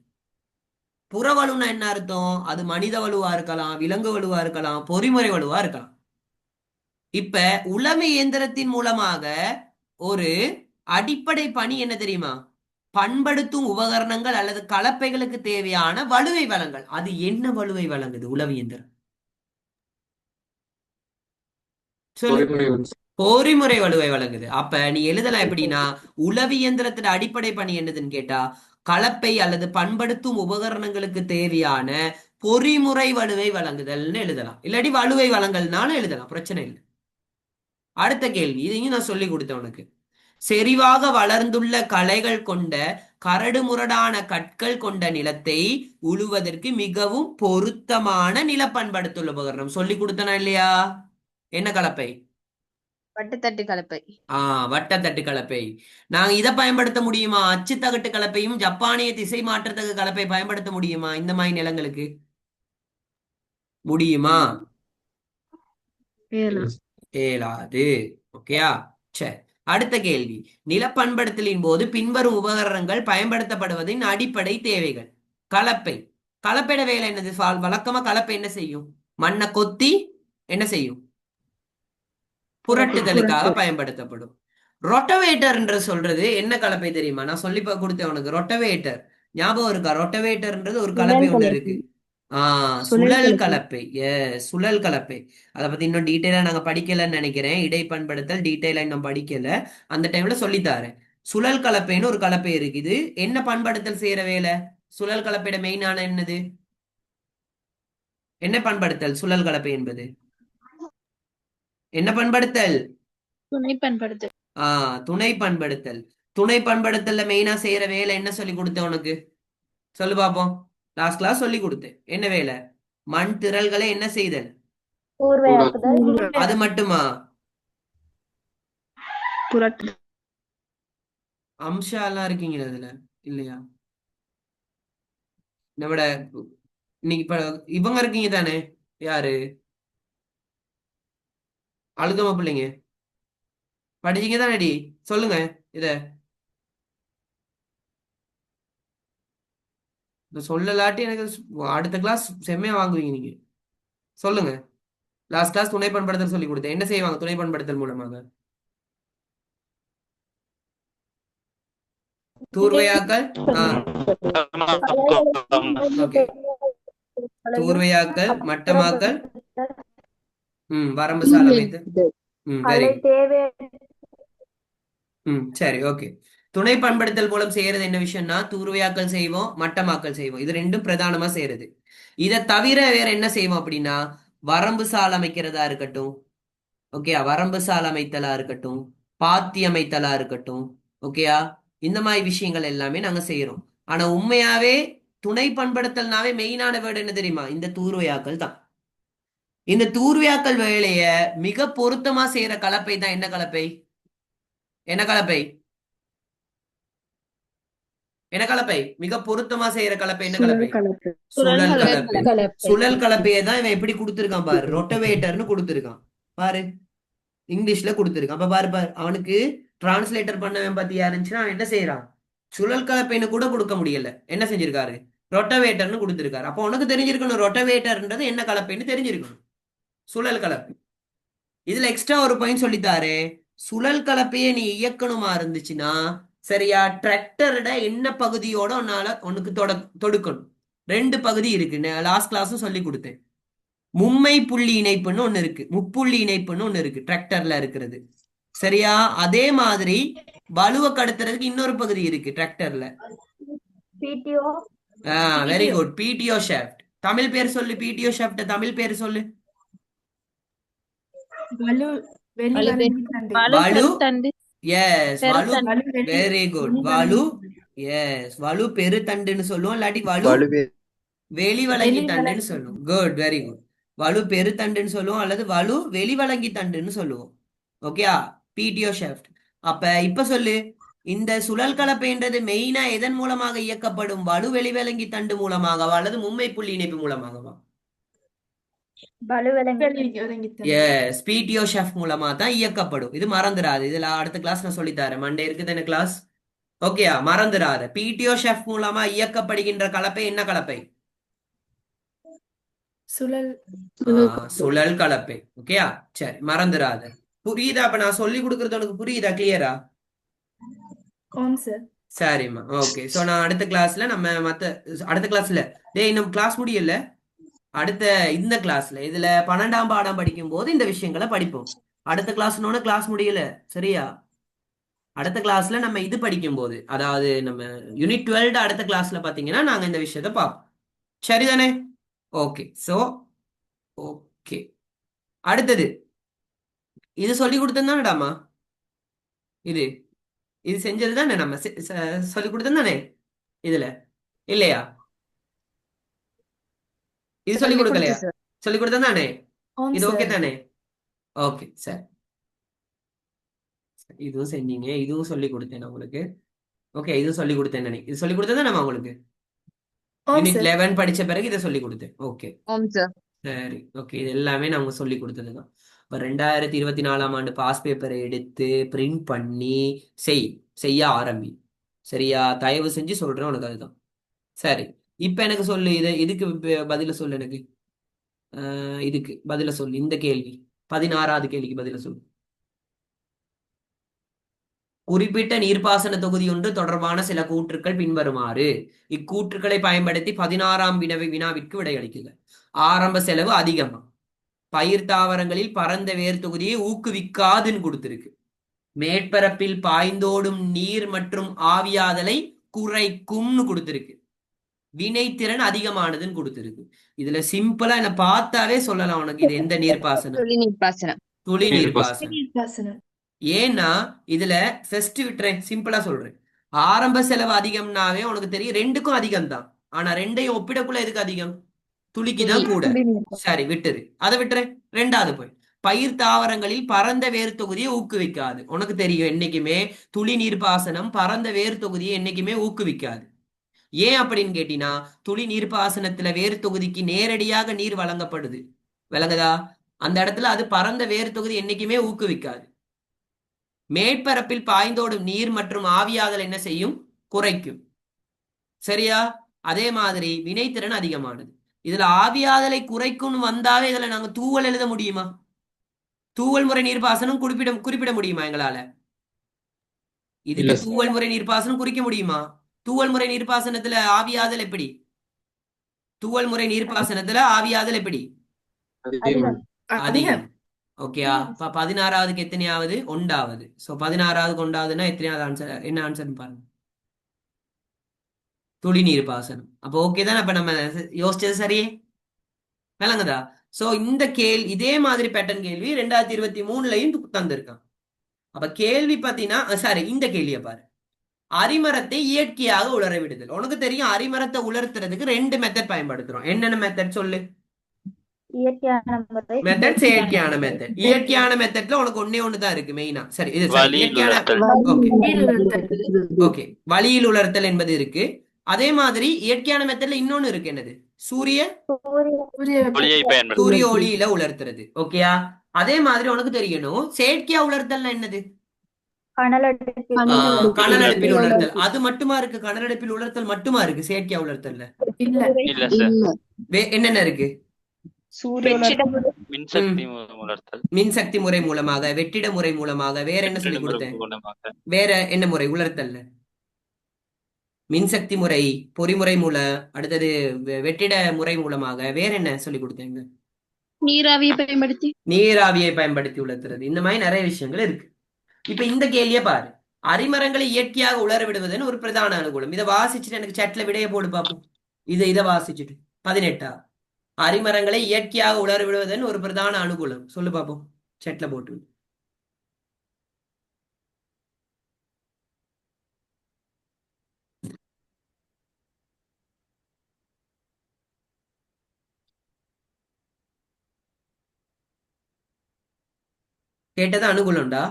புற வலுன்னா என்ன அர்த்தம்? அது மனித வலுவா இருக்கலாம், விலங்கு வலுவா இருக்கலாம், பொறிமுறை வலுவா இருக்கலாம். இப்ப உழவு இயந்திரத்தின் மூலமாக ஒரு அடிப்படை பணி என்ன தெரியுமா? பண்படுத்தும் உபகரணங்கள் அல்லது கலப்பைகளுக்கு தேவையான வலுவை வழங்கல். அது என்ன வலுவை வழங்குது உழவு இயந்திரம்? சொல்லு. பொறிமுறை வலுவை வழங்குது. அப்ப நீ எழுதலாம் எப்படின்னா, உழவு இயந்திரத்தின் அடிப்படை பணி என்னதுன்னு கேட்டா, கலப்பை அல்லது பண்படுத்தும் உபகரணங்களுக்கு தேவையான பொறிமுறை வலுவை வழங்குதல்னு எழுதலாம். இல்லாட்டி வலுவை வழங்கல்னாலும் எழுதலாம், பிரச்சனை இல்லை. அடுத்த கேள்வி, இதையும் நான் சொல்லி கொடுத்தேன் உனக்கு. செறிவாக வளர்ந்துள்ள களைகள் கொண்ட கரடு முரடான கற்கள் கொண்ட நிலத்தை உழுவதற்கு மிகவும் பொருத்தமான நில பண்படுத்துள்ள உபகரணம் சொல்லி கொடுத்தனா இல்லையா? என்ன கலப்பை? வட்டத்தட்டு கலப்பை. வட்டத்தட்டு கலப்பை. நாங்க இதை பயன்படுத்த முடியுமா? அச்சு தகட்டு கலப்பையும் ஜப்பானிய திசை மாற்றத்தகு கலப்பை பயன்படுத்த முடியுமா இந்த மாதிரி நிலங்களுக்கு? முடியுமா? ஏலாது. ஓகேயா? சரி, அடுத்த கேள்வி. நிலப்பண்படுத்தலின் போது பின்வரும் உபகரணங்கள் பயன்படுத்தப்படுவதின் அடிப்படை தேவைகள். கலப்பை. கலப்பையோட வேலை என்னது? வழக்கமா கலப்பை என்ன செய்யும்? மண்ணை கொத்தி என்ன செய்யும்? புரட்டுதலுக்காக பயன்படுத்தப்படும். ரொட்டவேட்டர் என்று சொல்றது என்ன கலப்பை தெரியுமா? நான் சொல்லி கொடுத்தேன் உனக்கு. ரொட்டவேட்டர் ஞாபகம் இருக்கா? ரொட்டவேட்டர்ன்றது ஒரு கலப்பை ஒண்ணு இருக்கு. சுழல் கலப்பை. சுழல் கலப்பை. அதை பத்தி இன்னும் டீட்டெயிலா நாங்க படிக்கலன்னு நினைக்கிறேன். இடை பண்படுத்தல் டீட்டெயிலா இன்னும் படிக்கல. அந்த டைம்ல சொல்லித்தாரேன். சுழல் கலப்பைன்னு ஒரு கலப்பை இருக்கு. இது என்ன பண்படுத்தல் செய்யற வேலை? சுழல் கலப்பையோட மெயினான என்னது? என்ன பண்படுத்தல் சுழல் கலப்பை என்பது? என்ன பண்படுத்தல்? துணை பண்படுத்தல். துணை பண்படுத்தல். துணை பண்படுத்தல்ல மெயினா செய்யற வேலை என்ன சொல்லி கொடுத்தேன் உனக்கு? சொல்லு பாப்போம். லாஸ்ட் கிளாஸ் சொல்லி கொடுத்தேன். என்ன வேலை? மண் திரள்களை என்ன செய்தல்? அது மட்டுமா? அம்சா எல்லாம் இருக்கீங்களா அதுல? இல்லையா? நம்மட இன்னைக்கு இப்ப இவங்க இருக்கீங்க தானே? யாரு? அழுகமா பிள்ளைங்க படிச்சீங்க தானேடி? சொல்லுங்க. இத சொல்லலாட்டி எனக்கு அடுத்த கிளாஸ் செம்மையா வாங்குவீங்க நீங்க. சொல்லுங்க. லாஸ்ட் கிளாஸ் துணை பண்படுத்தல் சொல்லி கொடுத்தேன். என்ன செய்வாங்க துணை பண்படுத்தல் மூலமாக? தூர்வையாக்கல். தூர்வையாக்கல், மட்டமாக்கல், வரம்பு சால் அமைத்தல். Very good. சரி, ஓகே. துணை பண்படுத்தல் மூலம் செய்யறது என்ன விஷயம்னா தூர்வையாக்கல் செய்வோம், மட்டமாக்கல் செய்வோம். இது ரெண்டும் பிரதானமா செய்யறது. இதை தவிர வேற என்ன செய்வோம் அப்படின்னா வரம்பு சால் அமைக்கிறதா இருக்கட்டும், ஓகேயா, வரம்பு சால் அமைத்தலா இருக்கட்டும், பாத்தி அமைத்தலா இருக்கட்டும், ஓகேயா, இந்த மாதிரி விஷயங்கள் எல்லாமே நாங்க செய்யறோம். ஆனா உண்மையாவே துணை பண்படுத்தல்னாவே மெயினான வேர்டு என்ன தெரியுமா? இந்த தூர்வையாக்கல் தான். இந்த தூர்வையாக்கல் வேலைய மிக பொருத்தமா செய்யற கலப்பை தான் என்ன கலப்பை? என்ன கலப்பை? என்ன கலப்பை? மிக பொருத்தமா செய்யற கலப்பை என்ன சுழல் கலப்பை? கலப்பு. சுழல் சுழல் கலப்பை. கலப்பை. சுழல் கலப்பையை தான் இவன் எப்படி கொடுத்திருக்கான் பாரு, ரொட்டவேட்டர்னு கொடுத்திருக்கான் பாரு, இங்கிலீஷ்ல கொடுத்திருக்கான். அப்ப பாரு பாரு, அவனுக்கு டிரான்ஸ்லேட்டர் பண்ணவன் பத்தி யாருந்துச்சுன்னா அவன் என்ன செய்யறான்? சுழல் கலப்பைன்னு கூட கொடுக்க முடியல, என்ன செஞ்சிருக்காரு? ரொட்டவேட்டர்னு கொடுத்திருக்காரு. அப்போ உனக்கு தெரிஞ்சிருக்கணும் ரொட்டவேட்டர்ன்றது என்ன கலப்பைன்னு தெரிஞ்சிருக்கணும், சுழல் கலப்பை. இதுல எக்ஸ்ட்ரா ஒரு பாயிண்ட் சொல்லித்தாரு. சுழல் கலப்பையை நீ இயக்கணுமா இருந்துச்சுன்னா சரியா, டிராக்டரோட என்ன பகுதியோட உனக்கு தொடுக்கணும். ரெண்டு பகுதி இருக்கு, லாஸ்ட் கிளாஸும் சொல்லி கொடுத்தேன். மும்மை புள்ளி இணைப்புன்னு ஒண்ணு இருக்கு, முப்புள்ளி இணைப்புன்னு ஒண்ணு இருக்கு டிராக்டர்ல இருக்கிறது, சரியா. அதே மாதிரி வலுவை கடத்துறதுக்கு இன்னொரு பகுதி இருக்கு டிராக்டர்ல. Very good, PTO shaft. தமிழ் பேர் சொல்லு, பிடிஓ ஷாஃப்ட் தமிழ் பேர் சொல்லு. வலு வலு, பெருத்தண்டு. எஸ் வலு, பெருத்தண்டு. Very good. வலு, எஸ் வலு பெருத்தண்டுன்னு சொல்லுவோம், இல்லாட்டி வலு வெளிவழங்கி தண்டுன்னு சொல்லுவோம். Good, very good. வலு பெருத்தண்டுன்னு சொல்லுவோம் அல்லது வலு வெளிவழங்கி தண்டுன்னு சொல்லுவோம். ஓகேயா, பிடிஓ ஷாஃப்ட். அப்ப இப்ப சொல்லு, இந்த சுழல் கலப்பைன்றது மெயினா எதன் மூலமாக இயக்கப்படும்? வலு வெளிவழங்கி தண்டு மூலமாகவா அல்லது மும்மை புள்ளி இணைப்பு மூலமாகவா? எஸ், பிடிஓ ஷாஃப்ட் மூலமா தான் இயக்கப்படும். இது மறந்துடாது, இதுல அடுத்த கிளாஸ் நான் சொல்லித்தரேன். மண்டே இருக்குது என்ன கிளாஸ், ஓகேயா, மறந்துடாத. பிடிஓ ஷாஃப்ட் மூலமா இயக்கப்படுகின்ற கலப்பை என்ன கலப்பை? சுழல் கலப்பை. ஓகேயா, சரி, மறந்துடாத. புரியுதா? அப்ப நான் சொல்லி கொடுக்கறது உனக்கு புரியுதா? கிளியரா? சரிம்மா, ஓகே. சோ நான் அடுத்த கிளாஸ்ல அடுத்த கிளாஸ்ல இன்னும் கிளாஸ் முடியல. அடுத்த இந்த கிளாஸ்ல இதுல 12ஆம் பாடம் படிக்கும் போது இந்த விஷயங்களை படிப்போம். அடுத்த கிளாஸ்னோட கிளாஸ் முடியல, சரியா. அடுத்த கிளாஸ்ல நம்ம இது படிக்கும் போது, அதாவது நம்ம யூனிட் 12 அடுத்த கிளாஸ்ல பாத்தீங்கன்னா நாங்க இந்த விஷயத்த பார்ப்போம், சரிதானே? Okay, so okay. அடுத்தது இது சொல்லி கொடுத்ததானடாமா, இது இது செஞ்சது தானே, நம்ம சொல்லி கொடுத்தோம் தானே இதுல, இல்லையா? இது சொல்லி கொடுக்கலையா? சொல்லி கொடுத்தோம் தானே? இது ஓகே தானே? ஓகே, சரி. இதுவும் செஞ்சீங்க, இதுவும் சொல்லி கொடுத்தேன் உங்களுக்கு. ஓகே, இதுவும் சொல்லி கொடுத்தேன் நினைக்கிறேன். இது சொல்லி கொடுத்தது நம்ம உங்களுக்கு யூனிட் 11 படிச்ச பிறகு இதை சொல்லி கொடுத்தேன். ஓகே சரி, ஓகே. இது எல்லாமே நம்ம சொல்லி கொடுத்ததுதான். இப்போ 2024ஆம் ஆண்டு பாஸ் பேப்பரை எடுத்து பிரிண்ட் பண்ணி செய்ய ஆரம்பி, சரியா. தயவு செஞ்சு சொல்றேன் உனக்கு, அதுதான் சரி. இப்ப எனக்கு சொல்லு, இதுக்கு பதில சொல்லு எனக்கு. இதுக்கு பதில சொல்லு, இந்த கேள்வி 16வது கேள்விக்கு பதில சொல்லு. குறிப்பிட்ட நீர்ப்பாசன தொகுதி ஒன்று தொடர்பான சில கூற்றுக்கள் பின்வருமாறு. இக்கூற்றுக்களை பயன்படுத்தி 16ஆம் வினாவிற்கு விடையளிக்குக. ஆரம்ப செலவு அதிகமா, பயிர் தாவரங்களில் பரந்த வேர் தொகுதியை ஊக்குவிக்காதுன்னு கொடுத்திருக்கு, மேற்பரப்பில் பாய்ந்தோடும் நீர் மற்றும் ஆவியாதலை குறைக்கும்னு கொடுத்திருக்கு, வினைத்திறன் அதிகமானதுன்னு கொடுத்திருக்கு. இதுல சிம்பிளா என்ன பார்த்தாவே சொல்லலாம் உனக்கு இது எந்த நீர்ப்பாசனம்? துளி நீர்ப்பாசனம். ஏன்னா இதுல ஃபர்ஸ்ட் விட்டுறேன், சிம்பிளா சொல்றேன். ஆரம்ப செலவு அதிகம்னாவே உனக்கு தெரியும் ரெண்டுக்கும் அதிகம் தான். ஆனா ரெண்டையும் ஒப்பிடக்குள்ள எதுக்கு அதிகம்? துளிக்குதான் கூட. சரி, விட்டுரு, அதை விட்டுறேன். ரெண்டாவது போய், பயிர் தாவரங்களில் பரந்த வேர் தொகுதியை ஊக்குவிக்காது. உனக்கு தெரியும் என்னைக்குமே துளி நீர்ப்பாசனம் பரந்த வேர் தொகுதியை என்னைக்குமே ஊக்குவிக்காது. ஏன் அப்படின்னு கேட்டீங்கன்னா, துளி நீர்ப்பாசனத்துல வேர் தொகுதிக்கு நேரடியாக நீர் வழங்கப்படுது, விளங்குதா? அந்த இடத்துல அது பரந்த வேர் தொகுதி என்னைக்குமே ஊக்குவிக்காது. மேற்பரப்பில் பாய்ந்தோடும் நீர் மற்றும் ஆவியாதல் என்ன செய்யும்? குறைக்கும், சரியா. அதே மாதிரி வினைத்திறன் அதிகமானது. இதுல ஆவியாதலை குறைக்கும் வந்தாவே இதுல நாங்க தூவல் எழுத முடியுமா? தூவல் முறை நீர்ப்பாசனம் குறிப்பிட முடியுமா எங்களால? இதுக்கு தூவல் முறை நீர்ப்பாசனம் குறிக்க முடியுமா? தூவல் முறை நீர்ப்பாசனத்துல ஆவியாதல் எப்படி? தூவல் முறை நீர்ப்பாசனத்துல ஆவியாதல் எப்படி? அதிகம். ஓகேயா? இப்ப 16வதுக்கு எத்தனையாவது? ஒன்றாவது. சோ 16வதுக்கு ஒன்றாவதுன்னா எத்தனையாவது ஆன்சர்? என்ன ஆன்சர் பாருங்க. துளிநீர் பாசனம். அப்ப ஓகே தானே? அப்ப நம்ம யோசிச்சது சரியே விளங்குதா? சோ இந்த இதே மாதிரி பேட்டர்ன் கேள்வி 2023லயும் தந்திருக்கான். அப்ப கேள்வி பாத்தீங்கன்னா சாரி, இந்த கேள்வியை பாரு. அரிமரத்தை இயற்கையாக உலர விடுதல். உனக்கு தெரியும் அரிமரத்தை உலர்த்துறதுக்கு 2 மெத்தட் பயன்படுத்துறோம். என்னென்ன மெத்தட் சொல்லு? இயற்கையான முறை, மெத்தட், செயற்கையான செயற்கையான முறை. மெத்தட். இயற்கையான மெத்தட்ல உனக்கு ஒன்னே ஒண்ணுதான் இருக்கு மெயினா. சரி, இது சரி. வழியில் இயற்கையான உலர்த்தல். ஓகே வழியில் ஓகே வழியில் உலர்த்தல் என்பது இருக்கு. அதே மாதிரி இயற்கையான மெத்தட்ல இன்னொன்னு இருக்கு. என்னது? சூரிய ஒளியை பயன்படுத்த சூரிய ஒளியில உலர்த்துறது. ஓகேயா? அதே மாதிரி உனக்கு தெரியணும் செயற்கையா உலர்த்தல்னா என்னது? கனல் அடுப்பில் கனல் அடுப்பில் உலர்த்தல். அது மட்டுமா இருக்கு? கனல் அடுப்பில் உலர்த்தல் மட்டுமா இருக்கு செயற்கையா உலர்த்தல்ல? இல்ல சார். என்னென்ன இருக்கு? மின்சக்தி உலர்த்தல், மின்சக்தி முறை மூலமாக, வெற்றிட முறை மூலமாக, வேற என்ன சொல்லி கொடுத்தேன்? வேற என்ன முறை உலர்த்தல்ல? மின்சக்தி முறை, பொறிமுறை மூலம், அடுத்தது வெற்றிட முறை மூலமாக, வேற என்ன சொல்லி கொடுத்தேங்க? நீராவியை பயன்படுத்தி நீராவியை பயன்படுத்தி உலர்த்துறது. இந்த மாதிரி நிறைய விஷயங்கள் இருக்கு. இப்ப இந்த கேள்வியை பாரு. அரிமரங்களை இயற்கையாக உலர விடுவதுன்னு ஒரு பிரதான அனுகூலம். இதை வாசிச்சுட்டு எனக்கு சேட்ல விடைய போடு பார்ப்போம். இதை வாசிச்சுட்டு 18 அரிமரங்களை இயற்கையாக உலர விடுவதுன்னு ஒரு பிரதான அனுகூலம் சொல்லு பார்ப்போம். சேட்ல போட்டு கேட்டது அனுகூலம்டா.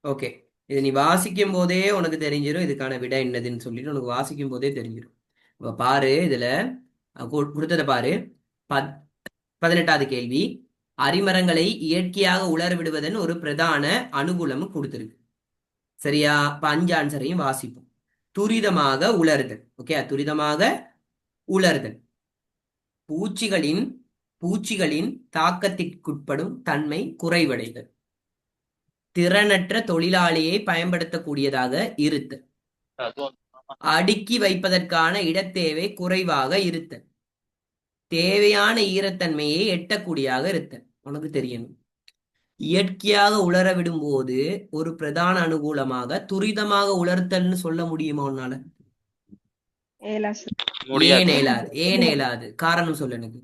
ஓகே, இது நீ வாசிக்கும் போதே உனக்கு தெரிஞ்சிடும் இதுக்கான விடை என்னதுன்னு சொல்லிட்டு உனக்கு வாசிக்கும் போதே தெரிஞ்சிடும். இப்ப பாரு, இதுல கொடுத்ததை பாரு. 18வது கேள்வி. அரிமரங்களை இயற்கையாக உலர விடுவதன் ஒரு பிரதான அனுகூலம் கொடுத்திருக்கு. சரியா? இப்ப 5 ஆன்சரையும் வாசிப்போம். துரிதமாக உலர்தல். ஓகே, துரிதமாக உலர்தல். பூச்சிகளின் தாக்கத்திற்குட்படும் தன்மை குறைவடைதல். திறனற்ற தொழிலாளியை பயன்படுத்தக்கூடியதாக இருத்தல். அடுக்கி வைப்பதற்கான இடத்தேவை குறைவாக இருத்தல். தேவையான ஈரத்தன்மையை எட்டக்கூடியதாக இருத்தல். உனக்கு தெரியணும் இயற்கையாக உலர விடும் போது ஒரு பிரதான அனுகூலமாக துரிதமாக உலர்த்தல்னு சொல்ல முடியுமா உன்னால? ஏன் ஏலாது? காரணம் சொல்லு எனக்கு.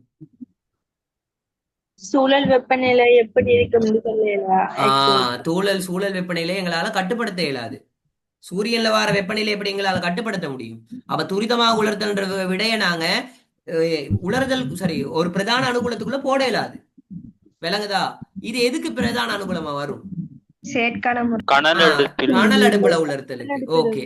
சூழல் வெப்பநிலை எப்படி இருக்கும்னு சூழல் வெப்பநிலை எங்களால கட்டுப்படுத்த இயலாது. சூரியன்ல வர வெப்பநிலை எப்படி எங்களால கட்டுப்படுத்த முடியும்? அப்ப துரிதமாக உலர்த்தல்ன்ற விடைய நாங்க உலர்தல் சரி ஒரு பிரதான அனுகூலத்துக்குள்ள போட இயலாது. விளங்குதா? இது எதுக்கு பிரதான அனுகூலமா வரும்? கனல் அடுப்புல உலர்த்தலுக்கு. ஓகே.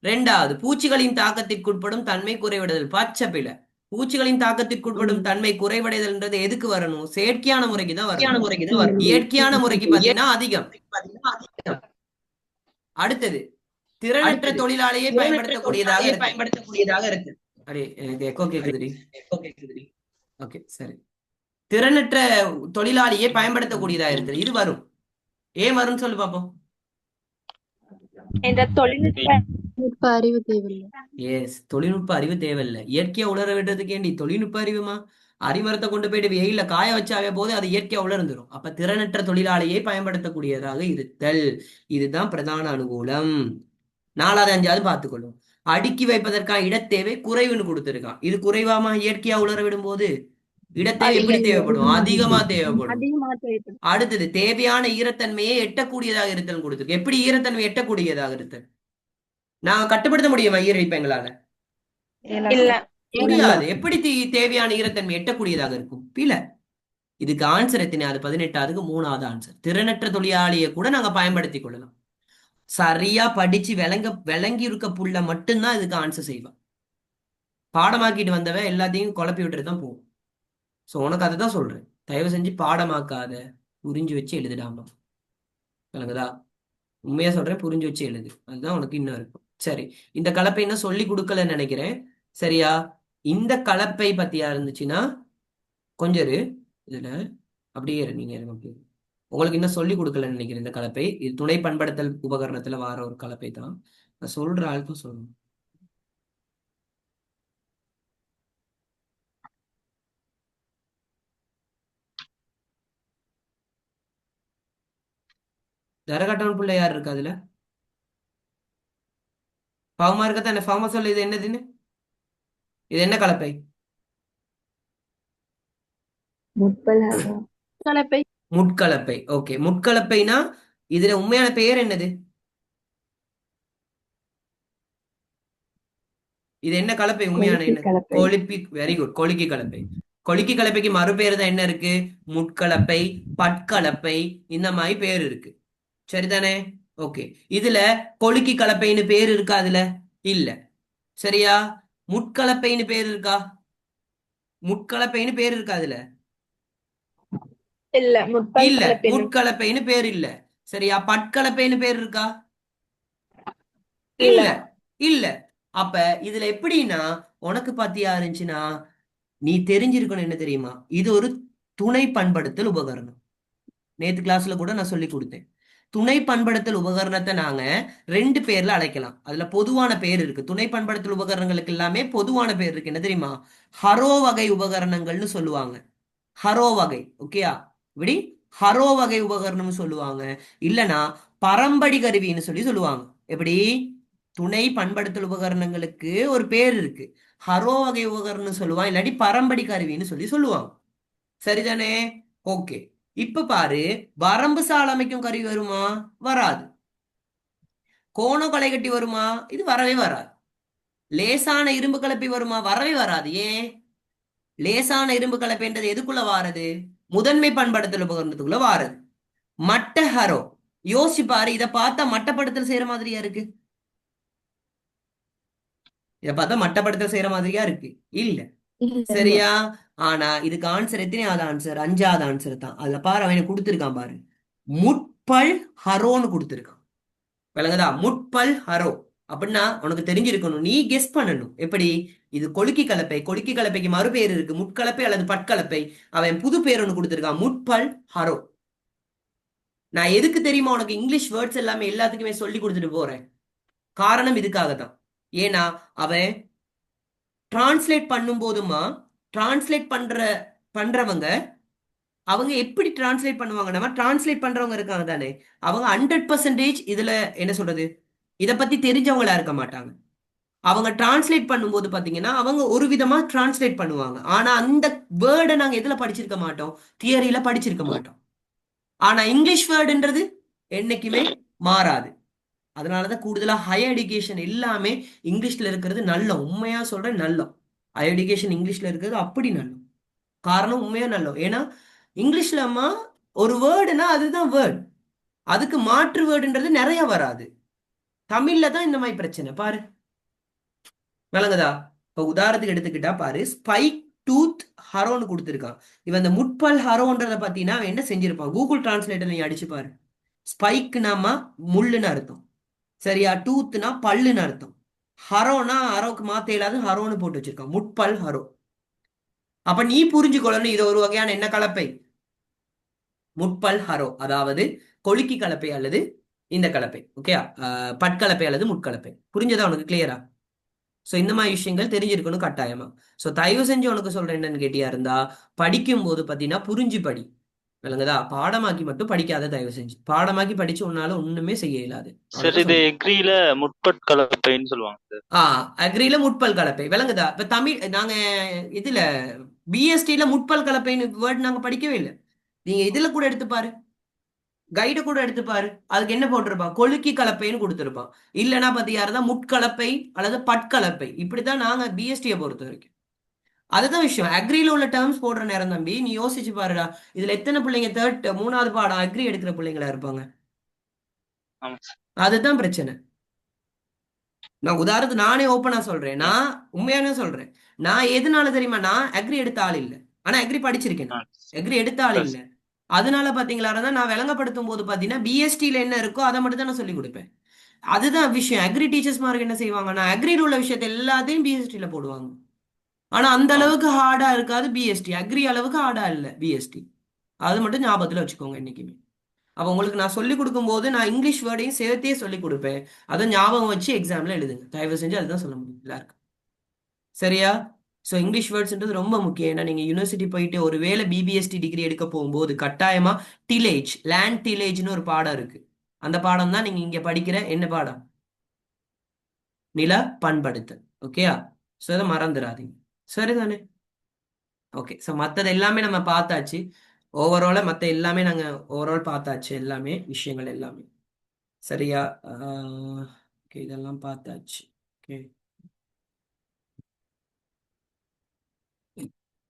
2வது, பூச்சிகளின் தாக்கத்திற்குட்படும் தன்மை குறைவடைதல். பச்சை பிழை. பூச்சிகளின் தாக்கத்திற்குட்படும் தன்மை குறைவடைதல்ன்றது எதுக்கு வரணும்? செயற்கையான முறைக்கு தான் வரணும். இயற்கையான முறைக்கு பாத்தீங்கன்னா அதிகம். அடுத்தது, திறனற்ற தொழிலாளியை பயன்படுத்தக்கூடியதாக இருக்கு. அடே, எனக்கு எக்கோ கேக்குதுடி. ஓகே, சரி. திறனற்ற தொழிலாளியை பயன்படுத்தக்கூடியதா இருக்குது. இது வரும். ஏன் வரும்னு சொல்லு பாப்போம். தொழில்நுட்ப அறிவு தேவையில்லை. எஸ், தொழில்நுட்ப அறிவு தேவையில்லை. இயற்கையா உலர விடுறதுக்கு ஏண்டி தொழில்நுட்ப அறிவுமா? அரிமரத்தை கொண்டு போயிட்டு வெயில காய வச்சாவே போது அது இயற்கையா உலர்ந்துடும். அப்ப திறனற்ற தொழிலாளியை பயன்படுத்தக்கூடியதாக இருத்தல். இதுதான் பிரதான அனுகூலம். 4வது 5வது பார்த்துக்கொள்ளும். அடுக்கி வைப்பதற்கான இடத்தேவை குறைவுன்னு கொடுத்திருக்கான். இது குறைவாமா? இயற்கையா உலர விடும் போது இடத்தேவை எப்படி தேவைப்படும்? அதிகமா தேவைப்படும். அடுத்தது, தேவையான ஈரத்தன்மையை எட்டக்கூடியதாக இருத்தல் கொடுத்திருக்கு. எப்படி ஈரத்தன்மை எட்டக்கூடியதாக இருத்தல்? நாங்க கட்டுப்படுத்த முடியுமா ஈரப்பை எங்களால? முடியாது. எப்படி தேவையான ஈரத்தன்மை எட்டக்கூடியதாக இருக்கும்? பிழை. இதுக்கு ஆன்சர் எத்தனையாவது? 18வதுக்கு 3வது ஆன்சர். திறனற்ற தொழிலாளியை கூட நாங்க பயன்படுத்திக் கொள்ளலாம். சரியா படிச்சு விளங்கி இருக்க புள்ள மட்டும்தான் இதுக்கு ஆன்சர் செய்வான். பாடமாக்கிட்டு வந்தவன் எல்லாத்தையும் குழப்பி விட்டுட்டு தான் போகும். ஸோ உனக்கு அதை தான் சொல்றேன், தயவு செஞ்சு பாடமாக்காத, புரிஞ்சு வச்சு எழுதிடாமா. விளங்குதா? உண்மையா சொல்றேன், புரிஞ்சு வச்சு எழுது, அதுதான் உனக்கு இன்னும் இருக்கும். சரி, இந்த கலப்பை இன்னும் சொல்லி கொடுக்கலன்னு நினைக்கிறேன். சரியா? இந்த கலப்பை பத்தியா இருந்துச்சுன்னா கொஞ்சம் இரு, இதுல அப்படியே இரு, நீங்க இருங்க அப்படியே. உங்களுக்கு இன்னும் சொல்லி கொடுக்கலன்னு நினைக்கிறேன். இந்த கலப்பை இது துணை பண்படுத்தல் உபகரணத்துல வார ஒரு கலப்பை தான். நான் சொல்ற ஆளுக்கும் சொல்லணும். தரகாட்டவன் பிள்ளை யார் இருக்கா அதுல? பாவமா இருக்கத்தானே? ஃபார்மா சொல்லு, இது என்னதுன்னு? இது என்ன கலப்பை? முற்பலகம். கலப்பை. முட்கலப்பை. ஓகே, முட்கலப்பைனா இதுல உண்மையான பெயர் என்னது? இது என்ன கலப்பை? உண்மையான கொழுப்பி என்ன? கலப்பை. கொழுப்பி. வெரி குட், கொழுக்கி கலப்பை. கொழுக்கி கலப்பைக்கு மறுபெயர் தான் என்ன இருக்கு? முட்கலப்பை, பட்கலப்பை, இந்த மாதிரி பேர் இருக்கு. சரிதானே? ஓகே, இதுல கொழுக்கி கலப்பைன்னு பேர் இருக்கா அதுல? இல்ல. சரியா? முட்கலப்பைன்னு பேர் இருக்கா? முட்கலப்பைன்னு பேர் இருக்கா அதுல? இல்ல, முற்பல் இல்ல, கலப்பை. முட்கலப்பைன்னு பேர் இல்ல. சரியா? பட்கலப்பைன்னு பேர் இருக்கா? இல்ல. இல்ல. இல்ல. அப்ப இதுல எப்படின்னா, உனக்கு பாத்தியா இருந்துச்சுன்னா நீ தெரிஞ்சிருக்கணும் என்ன தெரியுமா? இது ஒரு துணை பண்படுத்தல் உபகரணம். நேத்து கிளாஸ்ல கூட நான் சொல்லி கொடுத்தேன். துணை பண்படுத்தல் உபகரணத்தை நாங்க 2 பேர்ல அழைக்கலாம். அதுல பொதுவான பேர் இருக்கு. துணை பண்படுத்தல் உபகரணங்களுக்கு எல்லாமே பொதுவான பேர் இருக்கு. என்ன தெரியுமா? ஹரோ வகை உபகரணங்கள்னு சொல்லுவாங்க. ஹரோ வகை. ஓகேயா? இப்படி ஹரோ வகை உபகரணம் சொல்லுவாங்க. இல்லனா பரம்படி கருவின்னு சொல்லி சொல்லுவாங்க. எப்படி? துணை பண்படுத்தல் உபகரணங்களுக்கு ஒரு பேர் இருக்கு. ஹரோ வகை உபகரணம் சொல்லுவான், இல்லாட்டி பரம்படி கருவின்னு சொல்லி சொல்லுவாங்க. சரிதானே? ஓகே, இப்ப பாரு, வரம்பு சால் அமைக்கும் கருவி வருமா? வராது. கோணம் களை கட்டி வருமா? இது வரவே வராது. லேசான இரும்பு கலப்பை வருமா? வரவே வராது. ஏன்? லேசான இரும்பு கலப்பைன்றது எதுக்குள்ள வாரது? முதன்மை பண்படுத்தல் உபகரணத்துக்குள்ள வாரது. மட்ட ஹரோ. யோசிச்சு பாரு, இதை பார்த்தா மட்டப்படுத்தல் செய்யற மாதிரியா இருக்கு? இதை பார்த்தா மட்டப்படுத்தல் செய்யற மாதிரியா இருக்கு? இல்ல. சரியா? ஆனா இதுக்கு ஆன்சர் எத்தனையாவது ஆன்சர்? 5வது ஆன்சர் தான். அதுல பாரு, அவன் கொடுத்திருக்கான் பாரு, முட்பல் ஹரோன்னு கொடுத்திருக்கான். விளங்குதா? முட்பல் ஹரோ அப்படின்னா உனக்கு தெரிஞ்சிருக்கணும், நீ கெஸ் பண்ணணும். எப்படி? இது கொழுக்கி கலப்பை. கொழுக்கி கலப்பைக்கு மறுபெயர் இருக்கு, முட்கலப்பை அல்லது பட்கலப்பை. அவன் புது பேர் ஒன்று கொடுத்திருக்கான், முட்பல் ஹரோ. நான் எதுக்கு தெரியுமா உனக்கு இங்கிலீஷ் வேர்ட்ஸ் எல்லாமே எல்லாத்துக்குமே சொல்லி கொடுத்துட்டு போறேன்? காரணம் இதுக்காக தான். ஏன்னா அவன் டிரான்ஸ்லேட் பண்ணும் போதுமா, டிரான்ஸ்லேட் பண்றவங்க அவங்க எப்படி டிரான்ஸ்லேட் பண்ணுவாங்க? நம்ம டிரான்ஸ்லேட் பண்றவங்க இருக்காங்க தானே, அவங்க 100% இதுல என்ன சொல்றது, இத பத்தி தெரிஞ்சவங்களா இருக்க மாட்டாங்க. அவங்க டிரான்ஸ்லேட் பண்ணும்போது பாத்தீங்கன்னா அவங்க ஒரு விதமா டிரான்ஸ்லேட் பண்ணுவாங்க. ஆனா அந்த வேர்டை நாங்க எதுல படிச்சிருக்க மாட்டோம்? தியரியில படிச்சிருக்க மாட்டோம். ஆனா இங்கிலீஷ் வேர்டுன்றது என்னைக்குமே மாறாது. அதனாலதான் கூடுதலா ஹையர் எஜுகேஷன் எல்லாமே இங்கிலீஷ்ல இருக்கிறது நல்ல. உண்மையா சொல்றேன், நல்ல ஹையர் எஜுகேஷன் இங்கிலீஷ்ல இருக்கிறது அப்படி நல்ல. காரணம் உண்மையா நல்ல. ஏன்னா இங்கிலீஷ்லமா ஒரு வேர்டுனா அதுதான் வேர்டு, அதுக்கு மாற்று வேர்டுன்றது நிறைய வராது. தமிழ்ல தான் இந்த மாதிரி பிரச்சனை பாரு. விளங்குதா? இப்ப உதாரணத்துக்கு எடுத்துக்கிட்டா பாரு, ஸ்பைக் டூத் ஹரோன்னு கொடுத்துருக்கான். இவன் இந்த முட்பல் ஹரோன்றத பாத்தீங்கன்னா அவன் என்ன செஞ்சிருப்பான்? கூகுள் டிரான்ஸ்லேட்டர் நீ அடிச்சு பாரு. ஸ்பைக்னாமா முள்ளுன்னு அர்த்தம். சரியா? டூத்னா பல்லுன்னு அர்த்தம். ஹரோனா ஹரோக்கு மாத்த இயலாது, ஹரோன்னு போட்டு வச்சிருக்கான், முட்பல் ஹரோ. அப்ப நீ புரிஞ்சுக்கொள்ளணும், இது ஒரு வகையான என்ன கலப்பை? முட்பல் ஹரோ, அதாவது கொழுக்கி கலப்பை அல்லது இந்த கலப்பை. ஓகே, பட்கலப்பை அல்லது முட்கலப்பை. புரிஞ்சதா உனக்கு? கிளியரா? ஸோ இந்த மாதிரி விஷயங்கள் தெரிஞ்சிருக்கணும் கட்டாயமா. ஸோ தயவு செஞ்சு உனக்கு சொல்றேன் என்னன்னு கேட்டியா இருந்தா, படிக்கும் போது பாத்தீங்கன்னா புரிஞ்சு படி. விளங்குதா? பாடமாக்கி மட்டும் படிக்காத, தயவு செஞ்சு. பாடமாக்கி படிச்சு உன்னால ஒண்ணுமே செய்ய இயலாது. சார் இது எக்ரியில முற்பட்கலப்பைன்னு சொல்லுவாங்க சார். அக்ரில முட்பல் கலப்பை. விளங்குதா? இப்ப தமிழ் நாங்க இதுல பிஎஸ்டில முட்பல் கலப்பைன்னு வேர்ட் நாங்க படிக்கவே இல்லை. நீங்க இதுல கூட எடுத்து பாரு, கைடு கூட எடுத்து பாரு, அதுக்கு என்ன போட்டிருப்பான்? கொழுக்கி கலப்பைன்னு கொடுத்திருப்பான். இல்லைன்னா பாத்தியா இருந்தா முட்கலப்பை அல்லது பட்கலப்பை. இப்படித்தான் நாங்க பிஎஸ்டியை பொறுத்த வரைக்கும். அதுதான் விஷயம். அக்ரில உள்ள டேர்ம்ஸ் போடுற நேரம் தம்பி, நீ யோசிச்சு பாருடா, இதுல எத்தனை பிள்ளைங்க 3வது பாடம் அக்ரி எடுக்கிற பிள்ளைங்களா இருப்பாங்க? ஆமா சார். அதுதான் பிரச்சனை. நான் உதாரணத்துக்கு நானே ஓப்பனா சொல்றேன். நான் உண்மையான சொல்றேன். நான் எதனால தெரியுமா? நான் அக்ரி எடுத்த ஆள் இல்லை. ஆனா அக்ரி படிச்சிருக்கேன். ஆ, அக்ரி எடுத்த ஆள் சரி. இல்லை. அதனால பாத்தீங்களா இருந்தா நான் விளங்கப்படுத்தும் போது பாத்தீங்கன்னா பிஎஸ்டில என்ன இருக்கோ அதை மட்டும் தான் நான் சொல்லி கொடுப்பேன். அதுதான் விஷயம். அக்ரி டீச்சர்ஸ் மார்க் என்ன செய்வாங்கன்னா அக்ரியில் உள்ள விஷயத்தை எல்லாத்தையும் பிஎஸ்டில போடுவாங்க. ஆனா அந்த ஆ, அளவுக்கு ஹார்டா இருக்காது பிஎஸ்டி. அக்ரி அளவுக்கு ஹார்டா இல்ல பிஎஸ்டி. அது மட்டும் ஞாபகத்துல வச்சுக்கோங்க என்னைக்குமே. அப்ப உங்களுக்கு நான் சொல்லி கொடுக்கும்போது நான் இங்கிலீஷ் வேர்டையும் சேர்த்தே சொல்லி கொடுப்பேன். அதை ஞாபகம் வச்சு எக்ஸாம்ல எழுதுங்க. தயவு செஞ்சு அதுதான் சொல்ல முடியும் எல்லாருக்கும். சரியா? ஸோ இங்கிலீஷ் வேர்ட்ஸ்ன்றது ரொம்ப முக்கியம். ஏன்னா நீங்க யூனிவர்சிட்டி போயிட்டு ஒரு வேளை பிபிஎஸ்டி டிகிரி எடுக்க போகும்போது கட்டாயமா டிலேஜ் லேண்ட் டிலேஜ்னு ஒரு பாடம் இருக்கு. அந்த பாடம் தான் நீங்க இங்க படிக்கிற என்ன பாடம்? நில பண்படுத்தல். ஓகேயா? ஸோ அதை மறந்துடாதீங்க. சரிதானே? ஓகே. ஸோ மற்றது எல்லாமே நம்ம பார்த்தாச்சு. ஓவராலா மற்ற எல்லாமே நாங்க ஓவரால் பார்த்தாச்சு. எல்லாமே விஷயங்கள் எல்லாமே சரியா? ஓகே, இதெல்லாம் பார்த்தாச்சு. ஓகே,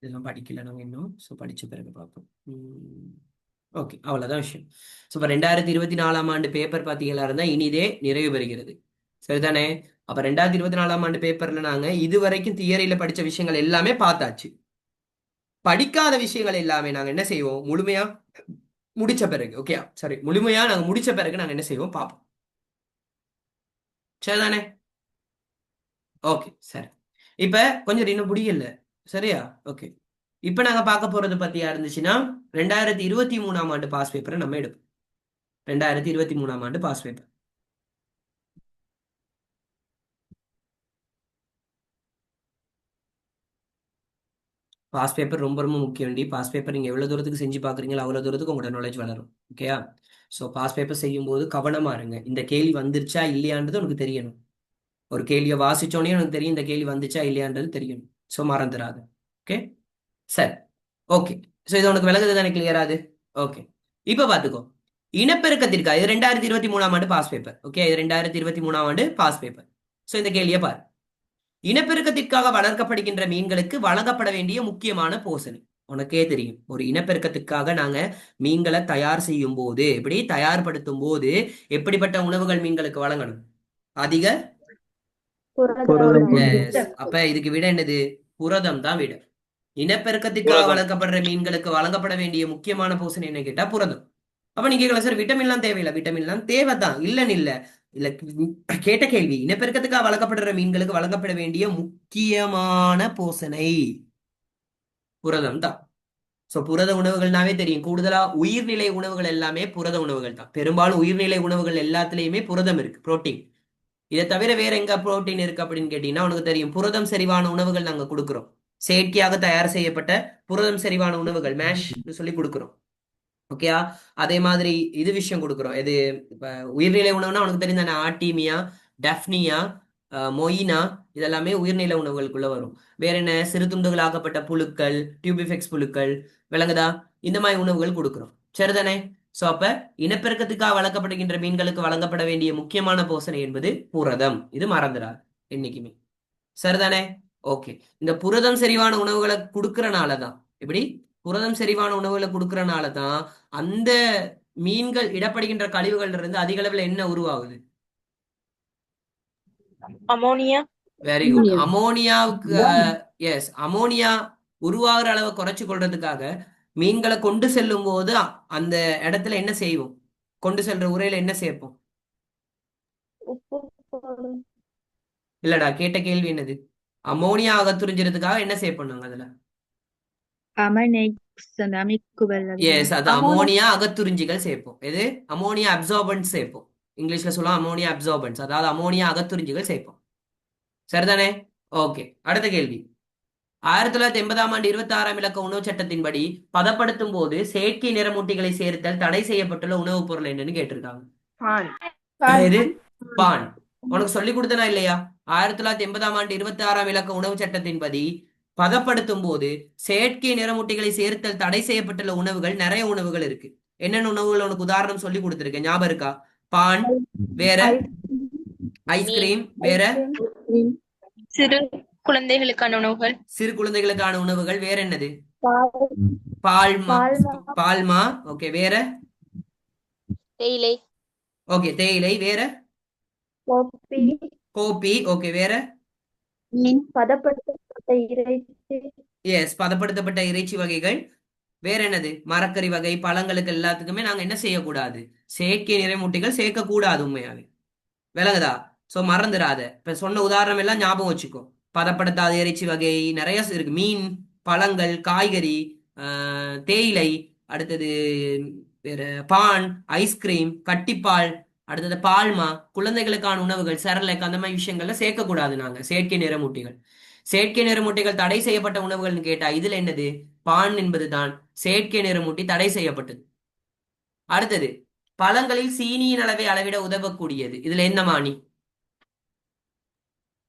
இதெல்லாம் படிக்கல நாங்க இன்னும். ஸோ படிச்ச பிறகு பார்ப்போம். ஓகே, அவ்வளோதான் விஷயம். ஸோ இப்போ 2024ஆம் ஆண்டு பேப்பர் பார்த்தீங்களா இருந்தால் இனிதே நிறைவு பெறுகிறது. சரிதானே? அப்போ 2024ஆம் ஆண்டு பேப்பர்ல நாங்க இதுவரைக்கும் தியரியில படிச்ச விஷயங்கள் எல்லாமே பார்த்தாச்சு. படிக்காத விஷயங்கள் எல்லாமே நாங்க என்ன செய்வோம்? முழுமையா முடிச்ச பிறகு, ஓகே சாரி, முழுமையா நாங்க முடிச்ச பிறகு நாங்க என்ன செய்வோம் பார்ப்போம். சரிதானே? ஓகே, சரி. இப்ப கொஞ்சம் இன்னும் புரியல. சரியா? ஓகே. இப்ப நாங்க பார்க்க போறது பத்தியா இருந்துச்சுன்னா 2023ஆம் ஆண்டு பாஸ் பேப்பரை நம்ம எடுப்போம். 2023ஆம் ஆண்டு பாஸ் பேப்பர். பாஸ் பேப்பர் ரொம்ப ரொம்ப முக்கியம். பாஸ் பேப்பர் நீங்க எவ்வளவு தூரத்துக்கு செஞ்சு பாக்குறீங்களோ அவ்வளவு தூரத்துக்கு உங்களோட நாலேஜ் வளரும். ஓகேயா? ஸோ பாஸ் பேப்பர் செய்யும் போது கவனமா இருங்க. இந்த கேள்வி வந்துருச்சா இல்லையான்றது உனக்கு தெரியணும். ஒரு கேள்வியை வாசிச்சோடனே உனக்கு தெரியும் இந்த கேள்வி வந்துச்சா இல்லையான்றது தெரியணும். ஸோ மறந்துடாது. ஓகே, சரி. ஓகே. ஸோ இது உனக்கு விளங்குது தானே? கிளியராது? ஓகே. இப்ப பாத்துக்கோ. இனப்பெருக்கத்திற்காக இது 2023ஆம் ஆண்டு பாஸ் பேப்பர். ஓகே, இது 2023ஆம் ஆண்டு பாஸ் பேப்பர். ஸோ இந்த கேள்வியை பாரு. இனப்பெருக்கத்திற்காக வளர்க்கப்படுகின்ற மீன்களுக்கு வழங்கப்பட வேண்டிய முக்கியமான போஷணை. உனக்கே தெரியும். ஒரு இனப்பெருக்கத்துக்காக நாங்க மீன்களை தயார் செய்யும் போது, எப்படி தயார்படுத்தும் போது எப்படிப்பட்ட உணவுகள் மீன்களுக்கு வழங்கணும்? அதிக Yes. அப்ப இதுக்கு விட என்னது? புரதம் தான் விட. இனப்பெருக்கத்திற்காக புரதம். வளர்க்கப்படுற மீன்களுக்கு வழங்கப்பட வேண்டிய முக்கியமான போஷணை என்ன கேட்டா புரதம். அப்ப நீங்க கேட்கலாம், சார் விட்டமின்லாம் தேவையில்லை. விட்டமின்லாம் தேவைதான், இல்லன்னு இல்ல. இல்ல, கேட்ட கேள்வி இனப்பெருக்கத்துக்காக வளர்க்கப்படுற மீன்களுக்கு வழங்கப்பட வேண்டிய முக்கியமான போஷணை புரதம் தான். சோ புரத உணவுகள்னாவே தெரியும். கூடுதலா உயிர்நிலை உணவுகள் எல்லாமே புரத உணவுகள் தான். பெரும்பாலும் உயிர்நிலை உணவுகள் எல்லாத்துலயுமே புரதம் இருக்கு, புரோட்டீன். இதை தவிர வேற எங்க புரோட்டீன் இருக்கு அப்படின்னு கேட்டீங்கன்னா உனக்கு தெரியும். புரதம் செறிவான உணவுகள் நாங்க கொடுக்கிறோம். செயற்கையாக தயார் செய்யப்பட்ட புரதம் செறிவான உணவுகள் மேஷ் சொல்லி கொடுக்கிறோம். ஓகேயா? அதே மாதிரி இது விஷயம் கொடுக்குறோம். இது இப்ப உயிர்நிலை உணவுனா உனக்கு தெரிந்த ஆர்டீமியா, டெஃப்னியா, மொயினா, இதெல்லாமே உயிர்நிலை உணவுகளுக்குள்ள வரும். வேற என்ன? சிறு துண்டுகளாக்கப்பட்ட புழுக்கள், டியூபிஃபெக்ஸ் புழுக்கள், விளங்குதா? இந்த மாதிரி உணவுகள் கொடுக்குறோம். சரிதானே? சோ அப்ப இனப்பெருக்கத்துக்காக வளர்க்கப்படுகின்ற மீன்களுக்கு வழங்கப்பட வேண்டிய முக்கியமான போஷணை என்பது புரதம். இது மறந்துடாது என்னைக்குமே. சரிதானே? ஓகே. இந்த புரதம் செறிவான உணவுகளை கொடுக்கறனாலதான், எப்படி புரதம் செறிவான உணவுகளை கொடுக்கறனாலதான் அந்த மீன்கள் இடப்படுகின்ற கழிவுகள்ல இருந்து அதிக அளவுல என்ன உருவாகுது? அமோனியா. Very good. அமோனியாவுக்கு எஸ், அமோனியா உருவாகிற அளவை குறைச்சு கொள்றதுக்காக மீன்களை கொண்டு செல்லும் போது அந்த இடத்துல என்ன செய்வோம்? கொண்டு செல்ற உரையில என்ன சேர்ப்போம்? உப்பு போடும். இல்லடா, கேட்ட கேள்வி என்னது? அமோனியா அகத்துறிஞ்சதுக்காக என்ன சேர்ப்போம் நாங்க அதுல? எஸ், அது அமோனியா அகத்துறிஞ்சிகள் சேர்ப்போம். எது? அமோனியா அப்சார்பன்ஸ் சேர்ப்போம். இங்கிலீஷ்ல சொல்லலாம் அமோனியா அப்சார்பன்ஸ், அதாவது அமோனியா அகத்துறிஞ்சிகள் சேர்ப்போம். சரிதானே? ஓகே, அடுத்த கேள்வி. 1980ஆம் ஆண்டு 26ஆம் இலக்க உணவு சட்டத்தின்படி பதப்படுத்தும் போது செயற்கை நிறமூட்டிகளை சேர்த்தல் தடை செய்யப்பட்டுள்ள உணவுப் பொருள் என்னன்னு கேட்டிருக்காங்க. இது பான். உனக்கு சொல்லி கொடுத்தனா இல்லையா? 1980ஆம் ஆண்டு 26ஆம் இலக்க உணவு சட்டத்தின்படி பதப்படுத்தும் போது செயற்கை நிறமூட்டிகளை சேர்த்தல் தடை செய்யப்பட்டுள்ள உணவுகள் நிறைய உணவுகள் இருக்கு. என்னென்ன உணவுகள் உனக்கு உதாரணம் சொல்லி கொடுத்திருக்கேன், ஞாபகம் இருக்கா? பான், வேற ஐஸ்கிரீம், வேற சிறு குழந்தைகளுக்கான உணவுகள். சிறு குழந்தைகளுக்கான உணவுகள், வேற என்னது? பால்மா. பால்மா. ஓகே, வேற? தேயிலை. ஓகே, தேயிலை. வேற? காபி. கோபி. ஓகே, வேற? பதப்படுத்தப்பட்ட இறைச்சி. எஸ், பதப்படுத்தப்பட்ட இறைச்சி வகைகள். வேற என்னது? மரக்கறி வகை, பழங்களுக்கு எல்லாத்துக்குமே நாங்க என்ன செய்யக்கூடாது? செயற்கை நிறைமூட்டிகள் சேர்க்க கூடாது உண்மையாவே. விளங்குதா? சோ மறந்துடாத. இப்ப சொன்ன உதாரணம் எல்லாம் ஞாபகம் வச்சுக்கோ. பதப்படுத்தாத இறைச்சி வகை நிறைய இருக்கு. மீன், பழங்கள், காய்கறி, தேயிலை, அடுத்தது வேற பான், ஐஸ்கிரீம், கட்டிப்பால், அடுத்தது பால்மா, குழந்தைகளுக்கான உணவுகள், செரலைக், அந்த மாதிரி விஷயங்கள்ல சேர்க்கக்கூடாது நாங்க செயற்கை நிறமூட்டிகள். செயற்கை நிறமூட்டிகள் தடை செய்யப்பட்ட உணவுகள்னு கேட்டா இதுல என்னது? பான் என்பதுதான் செயற்கை நிறமூட்டி தடை செய்யப்பட்டது. அடுத்தது, பழங்களில் சீனியின் அளவை அளவிட உதவக்கூடியது. இதுல என்ன மானி?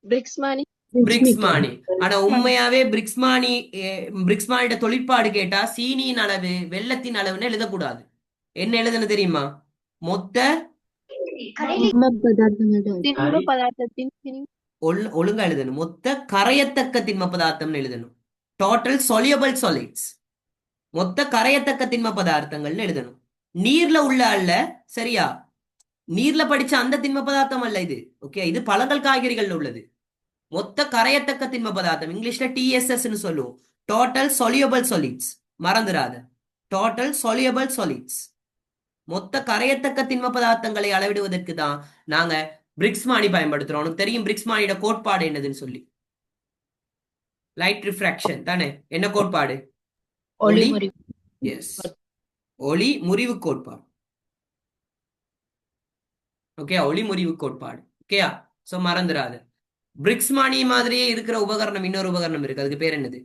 பிரிக்ஸ் மானி. பிரிக்ஸ் மானி. ஆனா உண்மையாவே பிரிக்ஸ் மானி, பிரிக்ஸ் மானியோட தொழிற்பாடு கேட்டா சீனியின் அளவு வெள்ளத்தின் அளவுன்னு எழுதக்கூடாது. என்ன எழுதுன்னு தெரியுமா? மொத்த திண்ம பதார்த்தத்தின் ஒழுங்கா எழுதணும். மொத்த கரையத்தக்க திண்ம பதார்த்தம்னு எழுதணும். Total soluble solids. மொத்த கரையத்தக்க திண்ம பதார்த்தங்கள்னு எழுதணும். நீர்ல உள்ள அல்ல, சரியா? நீர்ல படிச்ச அந்த திண்ம பதார்த்தம் அல்ல இது. ஓகே, இது பழங்கள் காய்கறிகள்ல உள்ளது. மொத்த கரையத்தக்க திண்ம பதார்த்தம், இங்கிலீஷ்ல TSS சொல்லுவோம். Total soluble solids. மறந்துடாத. Total soluble solids. மொத்த கரையத்தக்க திண்ம பதார்த்தங்களை அளவிடுவதற்கு தான் நாங்க பிரிக்ஸ் மானி பயன்படுத்துறோம். உனக்கு தெரியும் பிரிக்ஸ் மானியோட கோட்பாடு என்னதுன்னு சொல்லி. லைட் ரிஃப்ராக்ஷன் தானே? என்ன கோட்பாடு? ஒளி. எஸ், ஒளி முறிவு கோட்பாடு. ஓகே, ஒளி முறிவு கோட்பாடு. ஓகேயா? சோ மறந்துடாத. பிரிக்ஸ் மானி மாதிரியே இருக்கிற உபகரணம், இன்னொரு உபகரணம் இருக்கு. அதுக்கு பேர் என்னது?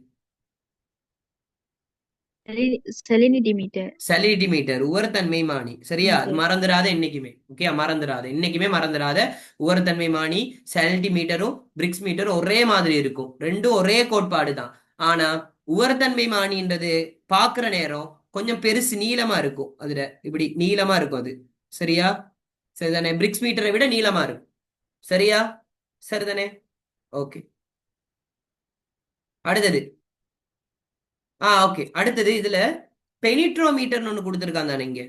சலினிட்டி மீட்டர், உவர்த்தன்மை மானி. சரியா? அது மறந்துடாத என்னைக்குமே. ஓகே, மறந்துடாத, என்னைக்குமே மறந்துடாத. உவர்த்தன்மை மானி, சலினிட்டி மீட்டரும் பிரிக்ஸ் மீட்டரும் ஒரே மாதிரி இருக்கும். ரெண்டும் ஒரே கோட்பாடு தான். ஆனா உவர்த்தன்மை மானின்றது பாக்குற நேரம் கொஞ்சம் பெருசு, நீளமா இருக்கும். அதுல இப்படி நீளமா இருக்கும் அது. சரியா? சரிதானே? பிரிக்ஸ் மீட்டரை விட நீளமா இருக்கும். சரியா? சரிதானே? ஓகே, அடுத்தது. ஓகே, அடுத்தது இதுல பெனிட்ரோமீட்டர்னு ஒண்ணு கொடுத்துருக்காங்க தானே இங்க.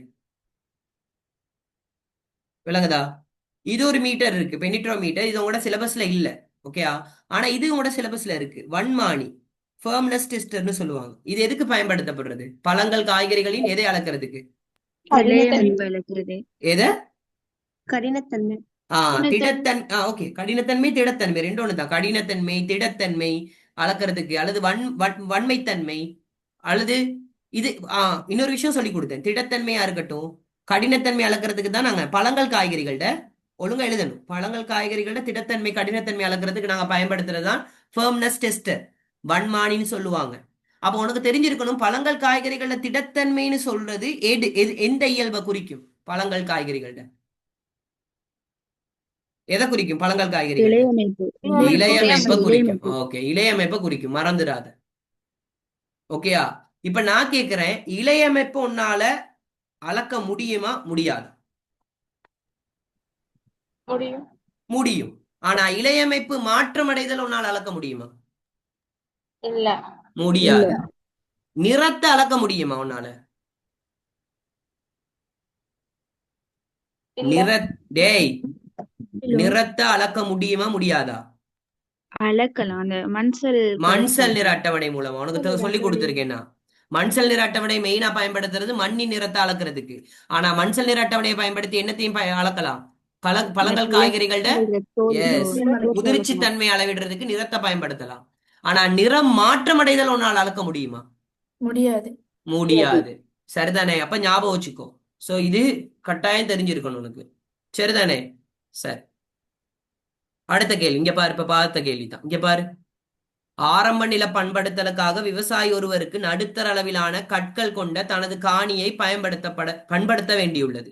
விளங்குதா? இது ஒரு மீட்டர் இருக்கு, பெனிட்ரோமீட்டர். இது உங்களோட சிலபஸ்ல இல்ல. ஓகேயா? ஆனா இது உங்களோட சிலபஸ்ல இருக்கு. வன்மானி, ஃபர்ம்னஸ் டெஸ்டர்னு சொல்லுவாங்க. இது எதுக்கு பயன்படுத்தப்படுறது? பழங்கள் காய்கறிகளின் எதை அளக்கிறதுக்கு? எதை? கடினத்தன்மை. ஓகே, கடினத்தன்மை, திடத்தன்மை ரெண்டு ஒண்ணு தான். கடினத்தன்மை, திடத்தன்மை அளக்கிறதுக்கு, அல்லது வன்மைத்தன்மை, அல்லது இது இன்னொரு விஷயம் சொல்லி கொடுத்தேன். திடத்தன்மையா இருக்கட்டும், கடினத்தன்மை அளக்கிறதுக்கு தான் நாங்க பழங்கள் காய்கறிகள்ட ஒழுங்கா எழுதணும். பழங்கள் காய்கறிகள்ட திடத்தன்மை, கடினத்தன்மை அளக்கிறதுக்கு நாங்க பயன்படுத்துறது தான் ஃபர்ம்னஸ் டெஸ்டர், வன்மானின்னு சொல்லுவாங்க. அப்போ உனக்கு தெரிஞ்சிருக்கணும், பழங்கள் காய்கறிகள்ல திடத்தன்மைன்னு சொல்றது எந்த இயல்பை குறிக்கும்? பழங்கள் காய்கறிகள்ட எதை குறிக்கும்? பழங்கள் காய்கறிகள் இலையமைப்பை குறிக்கும். ஓகே, இலையமைப்பை குறிக்கும், மறந்துடாத. ஓகேயா? இப்ப நான் கேக்குறேன், இலையமைப்பு உன்னால அளக்க முடியுமா முடியாது? முடியும். ஆனா இலையமைப்பு மாற்றமடைதல் உன்னால அளக்க முடியுமா? இல்ல, முடியாது. நிறத்தை அளக்க முடியுமா உன்னால? நிறத்தை அளக்க முடியுமா முடியாதா? அளக்கலாம். அந்த மண்சல் நிற அட்டவணை மூலமா உனக்கு சொல்லி கொடுத்திருக்கேன்னா. மண்சல் நிற அட்டவணை மெயினா பயன்படுத்துறது மண்ணின் நிறத்தை அளக்கிறதுக்கு. ஆனா மண்சல் நிற அட்டவணையை பயன்படுத்தி என்னத்தையும் அளக்கலாம். பழங்கள் காய்கறிகளோட முதிர்ச்சி தன்மை அளவிடுறதுக்கு நிறத்தை பயன்படுத்தலாம். ஆனா நிறம் மாற்றமடைதல் உன்னால் அளக்க முடியுமா? முடியாது. சரிதானே? அப்ப ஞாபகம் வச்சுக்கோ. சோ இது கட்டாயம் தெரிஞ்சிருக்கணும் உனக்கு. சரிதானே? சரி, அடுத்த கேள்வி இங்க பாரு. இப்ப பார்த்த கேள்விதான் இங்க பாரு. ஆரம்ப நில பண்படுத்தலுக்காக விவசாயி ஒருவருக்கு நடுத்தர அளவிலான கற்கள் கொண்ட தனது காணியை பண்படுத்த வேண்டியுள்ளது.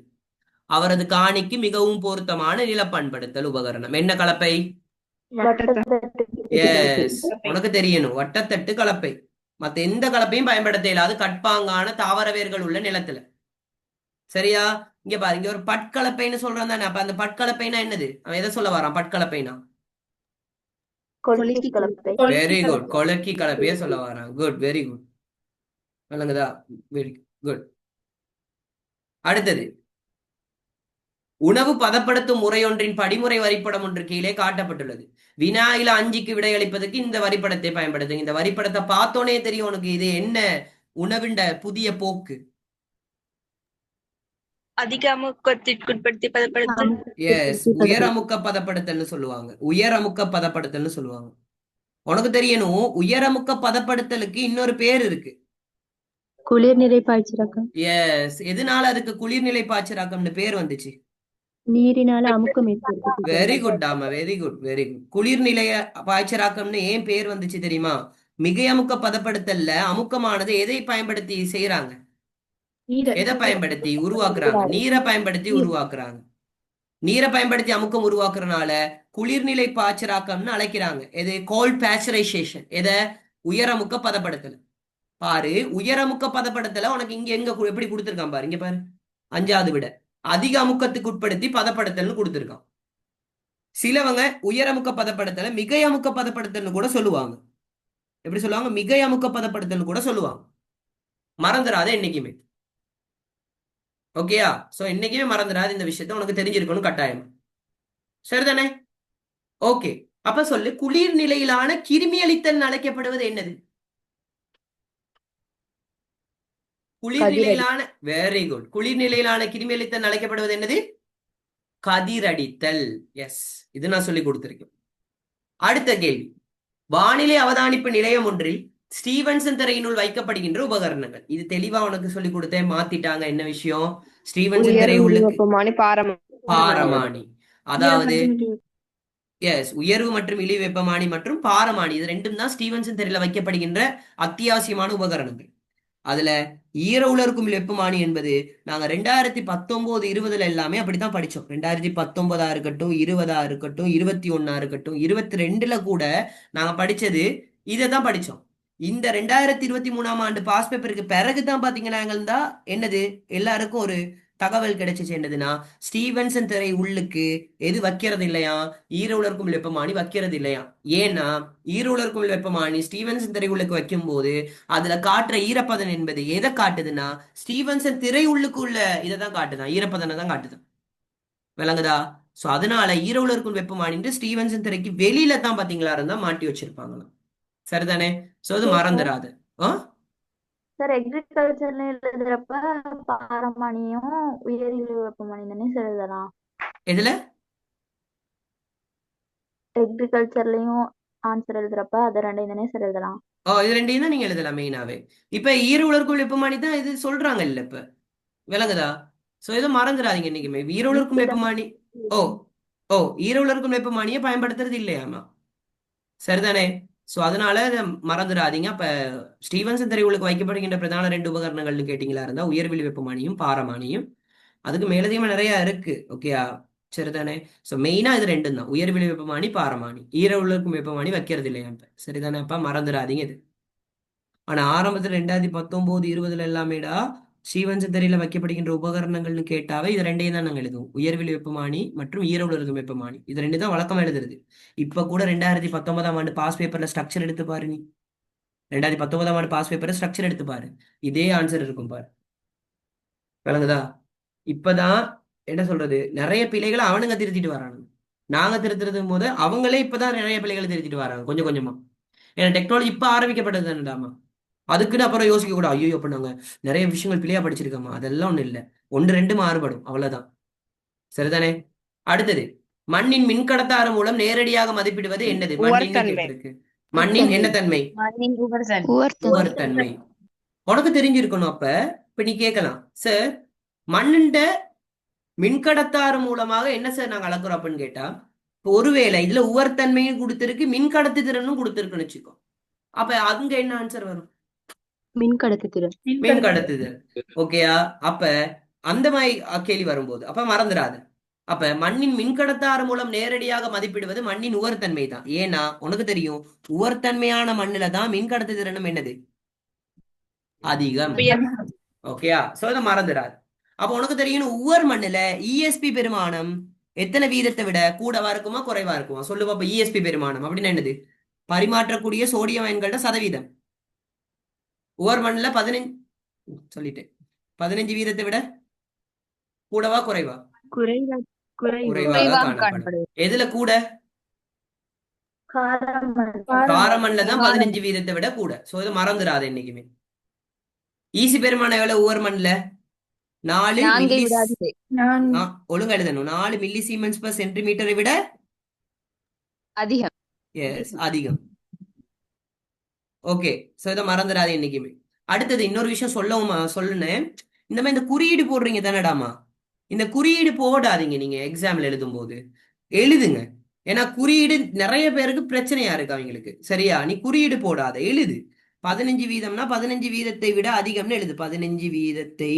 அவரது காணிக்கு மிகவும் பொருத்தமான நில பண்படுத்தல் உபகரணம் என்ன? கலப்பை. எஸ், உனக்கு தெரியணும், வட்டத்தட்டு கலப்பை. மத்த எந்த கலப்பையும் பயன்படுத்த இயலாது கட்பாங்கான தாவர வேர்கள் உள்ள நிலத்துல. சரியா? இங்க பாரு, இங்க ஒரு பட்கலப்பைன்னு சொல்றான் தானே. அப்ப அந்த பட்கலப்பைனா என்னது? அவன் எதை சொல்ல வரான்? பட்கலப்பைனா வெரி குட், கொலக்கி கலப்பையே சொல்ல வரான். Good, very good. விளங்குதா? Very good. அடுத்தது, உணவு பதப்படுத்தும் முறையொன்றின் படிமுறை வரிப்படம் ஒன்று கீழே காட்டப்பட்டுள்ளது. வினாயில 5க்கு விடையளிப்பதற்கு இந்த வரிப்படத்தை பயன்படுத்துங்க. இந்த வரிப்படத்தை பார்த்தோன்னே தெரியும் உனக்கு இது என்ன உணவிண்ட புதிய போக்கு. அதிக அமுக்கத்திற்குட்படுத்தி பதப்படுத்தல். எஸ், உயரமுக்க பதப்படுத்தல்னு சொல்லுவாங்க. உயரமுக்க பதப்படுத்தல்னு சொல்லுவாங்க. உனக்கு தெரியணும், உயரமுக்க பதப்படுத்தலுக்கு இன்னொரு பேர் இருக்கு. குளிர்நிலை பாய்ச்சிறக்கம். எஸ், எதனால அதுக்கு குளிர்நிலை பாய்ச்சராக்கம்னு பேர் வந்துச்சு? நீரினால அமுக்கம் ஏற்படுது. வெரி குட் ஆமா, வெரி குட் வெரி குட். குளிர்நிலைய பாய்ச்சராக்கம்னு ஏன் பேர் வந்துச்சு தெரியுமா? மிகை அமுக்க பதப்படுத்தல்ல அமுக்கமானது எதை பயன்படுத்தி செய்யறாங்க? எதை பயன்படுத்தி உருவாக்குறாங்க? நீரை பயன்படுத்தி உருவாக்குறாங்க. நீரை பயன்படுத்தி அமுக்கம் உருவாக்குறதுனால குளிர்நிலை பாய்ச்சராக்கம்னு அழைக்கிறாங்க. எது? கோல்ட் பேஸ்சரைசேஷன். எதை? உயரமுக்க பதப்படுத்தல். பாரு, உயரமுக்க பதப்படுத்தல உனக்கு இங்க எங்க எப்படி கொடுத்திருக்கான் பாரு, இங்க பாரு, 5வது விட அதிக அமுக்கத்துக்கு உட்படுத்தி பதப்படுத்தல்னு கொடுத்திருக்கான். சிலவங்க உயரமுக்க பதப்படுத்தல மிகை அமுக்க பதப்படுத்தல்னு கூட சொல்லுவாங்க. எப்படி சொல்லுவாங்க? மிகை அமுக்க பதப்படுத்தல்னு கூட சொல்லுவாங்க. மறந்துடாத என்னைக்குமே. ஓகேயா? சோ என்னைக்குமே மறந்துடாது இந்த விஷயத்த, உனக்கு தெரிஞ்சிருக்கணும் கட்டாயம். சரிதானே? ஓகே, அப்ப சொல்லு, குளிர் நிலையிலான கிருமியளித்தல் அழைக்கப்படுவது என்னது? குளிர்நிலையிலான, வெரி குட், குளிர்நிலையிலான கிருமியளித்தல் அழைக்கப்படுவது என்னது? கதிரடித்தல். எஸ், இது நான் சொல்லி கொடுத்திருக்கேன். அடுத்த கேள்வி, வானிலை அவதானிப்பு நிலையம் ஒன்றில் ஸ்டீவன்சன் திரையினுள் வைக்கப்படுகின்ற உபகரணங்கள். இது தெளிவா உனக்கு சொல்லி கொடுத்தேன், மாத்திட்டாங்க. என்ன விஷயம்? ஸ்டீவன்சன் திரை உள்ளுக்கு பாரமானி, அதாவது எஸ், உயர்வு மற்றும் இழி வெப்பமானி மற்றும் பாரமானி, இது ரெண்டும் தான் ஸ்டீவன்சன் திரையில வைக்கப்படுகின்ற அத்தியாவசியமான உபகரணங்கள். அதுல ஈர உலர்க்கும் வெப்பமானி என்பது நாங்க 2019, 20 எல்லாமே அப்படித்தான் படிச்சோம். 2019 இருக்கட்டும், 20 இருக்கட்டும், 21 இருக்கட்டும், 22ல கூட நாங்க படிச்சது இதைதான் படிச்சோம். இந்த 2023ஆம் ஆண்டு பாஸ் பேப்பருக்கு பிறகுதான் பாத்தீங்கன்னா என்னது எல்லாருக்கும் ஒரு தகவல் கிடைச்சிச்சு. என்னதுன்னா, ஸ்டீவன்சன் திரை உள்ளுக்கு எது வைக்கிறது இல்லையா? ஈர உலர்க்கும் வெப்பமானி வைக்கிறது இல்லையா? ஏன்னா ஈர உலர்க்கும் வெப்பமானி ஸ்டீவன்சன் திரை உள்ளுக்கு வைக்கும் போது அதுல காட்டுற ஈரப்பதன் என்பது எதை காட்டுதுன்னா, ஸ்டீவன்சன் திரை உள்ளுக்கு உள்ள இதைதான் காட்டுதான், ஈரப்பதனை தான் காட்டுதான். விளங்குதா? சோ அதனால ஈர உலர்க்கும் வெப்பமானின்னு ஸ்டீவன்சன் திரைக்கு வெளியில தான் பாத்தீங்களா இருந்தா மாட்டி வச்சிருப்பாங்களாம். சரிதானே? சோ அது மறந்துடாது. சார், அக்ரிகல்ச்சர்ல எழுதுறப்ப பாரமானியும் உயரில் வெப்பமானி தானே சார் எழுதலாம்? எதுல? அக்ரிகல்ச்சர்லயும் ஆன்சர் எழுதுறப்ப அது ரெண்டையும் தானே சார் எழுதலாம்? இது ரெண்டையும் தான் நீங்க எழுதலாம் மெயினாவே. இப்ப ஈர உலர்க்கும் வெப்பமானி தான் இது சொல்றாங்க இல்ல இப்ப. விளங்குதா? சோ இதை மறந்துடாதீங்க என்னைக்குமே. ஈர உலர்க்கும் வெப்பமானி ஈர உலர்க்கும் வெப்பமானியை பயன்படுத்துறது இல்லையாமா. சரிதானே? சோ அதனால இதை மறந்துடாதீங்க. அப்ப ஸ்டீவன்சன் திரை உள்ளுக்கு வைக்கப்படுகின்ற பிரதான 2 உபகரணங்கள்னு கேட்டீங்களா இருந்தா உயர்விழி வெப்பமானியும் பாரமானியும். அதுக்கு மேலதிகமா நிறைய இருக்கு. ஓகேயா? சரிதானே? சோ மெயினா இது ரெண்டும் தான், உயர்விழி வெப்பமானி, பாரமானி. ஈர உலர்க்கும் வெப்பமானி வைக்கிறது இல்லையா? சரிதானே? அப்ப மறந்துடாதீங்க இது. ஆனா ஆரம்பத்துல 2019, 20 எல்லாமேடா ஸ்டீவன்சன் திரையில வைக்கப்படுகின்ற உபகரணங்கள்னு கேட்டாவே இது ரெண்டையும் தான் நாங்க எழுதுவோம். உயர்விழி வெப்பமானி மற்றும் ஈர உலர்க்கும் வெப்பமானி, இது ரெண்டு தான் வழக்கமா எழுதுறது. இப்ப கூட 2019ஆம் ஆண்டு பாஸ் பேப்பர்ல ஸ்ட்ரக்சர் எடுத்து பாரு. நீ 2019ஆம் ஆண்டு பாஸ் பேப்பர்ல ஸ்ட்ரக்சர் எடுத்து பாரு, இதே ஆன்சர் இருக்கும் பாரு. விளங்குதா? இப்பதான் என்ன சொல்றது, நிறைய பிழைகளை அவனுங்க திருத்திட்டு வரானுங்க. நாங்க திருத்துறது போது அவங்களே இப்பதான் நிறைய பிழைகளை திருத்திட்டு வராங்க கொஞ்சம் கொஞ்சமா. ஏன்னா டெக்னாலஜி இப்ப ஆரம்பிக்கப்பட்டது தானடாமா. அதுக்குன்னு அப்புறம் யோசிக்க கூட, ஐயோ அப்ப நாங்க நிறைய விஷயங்கள் பிழையா படிச்சிருக்கோமா? அதெல்லாம் ஒண்ணு இல்லை, 1, 2 மாறுபடும், அவ்வளவுதான். சரிதானே? அடுத்தது, மண்ணின் மின்கடத்தாறு மூலம் நேரடியாக மதிப்பிடுவது என்னது? மண்ணின் என்ன தன்மை? உவர்த்தன்மை. உனக்கு தெரிஞ்சிருக்கணும். அப்ப இப்ப நீ கேட்கலாம், சார் மண்ணின் மின்கடத்தாறு மூலமாக என்ன சார் நாங்க அளக்குறோம் அப்படின்னு கேட்டா, ஒருவேளை இதுல உவர்த்தன்மையும் கொடுத்திருக்கு, மின்கடத்து திறனும் கொடுத்திருக்குன்னு வச்சுக்கோ. அப்ப அங்க என்ன ஆன்சர் வரும்? மின்கடத்துதல். ஓகேயா? அப்ப அந்த மாதிரி கேள்வி வரும்போது அப்ப மறந்துடாது. அப்ப மண்ணின் மின்கடத்தாறு மூலம் நேரடியாக மதிப்பிடுவது மண்ணின் உவர்த்தன்மை தான். ஏன்னா உனக்கு தெரியும், உவர்த்தன்மையான மண்ணுல தான் மின்கடத்து திறனும் என்னது? அதிகம். ஓகேயா? சோ இதை மறந்துடாது. அப்ப உனக்கு தெரியும், உவர் மண்ணுல இஎஸ்பி பெருமானம் எத்தனை வீதத்தை விட கூடவா இருக்குமா குறைவா இருக்குமா? சொல்லுவா. அப்ப இஎஸ்பி பெருமானம் அப்படின்னா என்னது? பரிமாற்றக்கூடிய சோடியம் அயன்களோட சதவீதம். உவர் மண்ணுல 15 வீதத்தை விட கூடவா குறைவா? குறைவா குறைவு குறைவாக குறைவாக காணப்படும். காணப்படுது. எதுல கூட? காரமண். காரமண்ல தான் காரம். 15 வீதத்தை விட கூட. சோ இது மறந்துடாது என்னைக்குமே. ஈசி பெருமானம் எவ்வளவு ஒவ்வொரு மண்ல? 4 4 மில்லி. விட அதிகம். ஒழுங்கா எழுதணும். 4 மில்லி சீமென்ஸ் per சென்டிமீட்டரை விட அதிகம். எஸ் அதிகம். ஓகே, சோ இதை மறந்துடாது என்னைக்குமே. அடுத்தது இன்னொரு விஷயம் சொல்லுனேன். இந்த மாதிரி இந்த குறியீடு போடுறீங்க தானடாமா, இந்த குறியீடு போடாதீங்க நீங்க எக்ஸாம்ல எழுதும் போது. எழுதுங்க. ஏன்னா குறியீடு நிறைய பேருக்கு பிரச்சனையா இருக்கு அவங்களுக்கு. சரியா? நீ குறியீடு போடாத, எழுது. 15 வீதம்னா 15 வீதத்தை விட அதிகம்னு எழுது. 15 வீதத்தை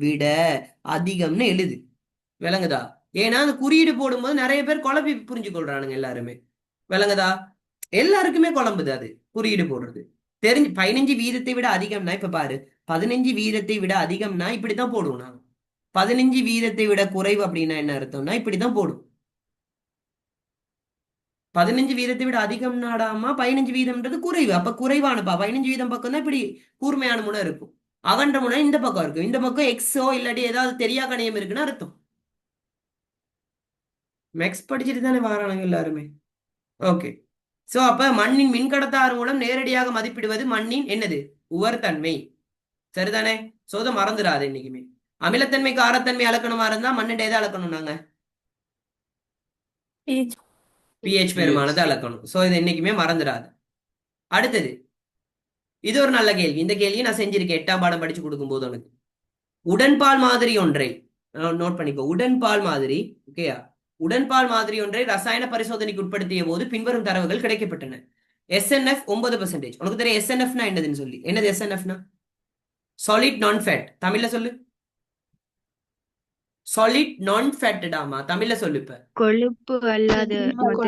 விட அதிகம்னு எழுது. விளங்குதா? ஏன்னா அந்த குறியீடு போடும்போது நிறைய பேர் குழப்பி புரிஞ்சு கொள்றானுங்க எல்லாருமே. விளங்குதா? எல்லாருக்குமே குழம்புது அது குறியீடு போடுறது. 15 வீதத்தை விட அதிகம்னா, இப்ப பாரு, 15 வீதத்தை விட அதிகம்னா இப்படித்தான் போடுவோம் நாங்க. 15 வீதத்தை விட குறைவு அப்படின்னா என்ன அர்த்தம்னா இப்படிதான் போடும். 15 வீதத்தை விட அதிகம் நாடாமா 15 வீதம்ன்றது குறைவு. அப்ப குறைவானப்பா 15 வீதம் பக்கம் தான் இப்படி கூர்மையான முனை இருக்கும். அகன்ற முனை இந்த பக்கம் இருக்கும். இந்த பக்கம் எக்ஸோ இல்லாட்டி ஏதாவது தெரியா கணியம் இருக்குன்னு அர்த்தம். மேக்ஸ் படிச்சுட்டு தானே வரானுங்க எல்லாருமே. ஓகே, சோ அப்ப மண்ணின் மின்கடத்தாறு மூலம் நேரடியாக மதிப்பிடுவது மண்ணின் என்னது? உவர்த்தன்மை. சரிதானே? சோ இதை மறந்துடாது இன்னைக்குமே. அமிலத்தன்மை காரத்தன்மை அளக்கணுமா இருந்தா மண்ணின் எதை அளக்கணும் நாங்க? pH பெருமானத்தை அளக்கணும். சோ இது என்னைக்குமே மறந்துடாது. அடுத்தது, இது ஒரு நல்ல கேள்வி. இந்த கேள்வியை நான் செஞ்சிருக்கேன் 8ஆம் பாடம் படிச்சு கொடுக்கும் போது. உனக்கு உடன்பால் மாதிரி ஒன்றை நோட் பண்ணிக்கோ. உடன்பால் மாதிரி, ஓகேயா? உடன்பால் மாதிரி ஒன்றை ரசாயன பரிசோதனைக்கு உட்படுத்திய போது பின்வரும் தரவுகள் கிடைக்கப்பட்டன. SNF 9%. உனக்கு தெரியும் SNFனா என்னதுன்னு சொல்லி. என்னது SNFனா? Solid non fat. தமிழ்ல சொல்லு. சாலிட் நான் ஃபேட்டடாமா, தமிழ்ல சொல்லு. இப்ப கொழுப்பு அல்லாத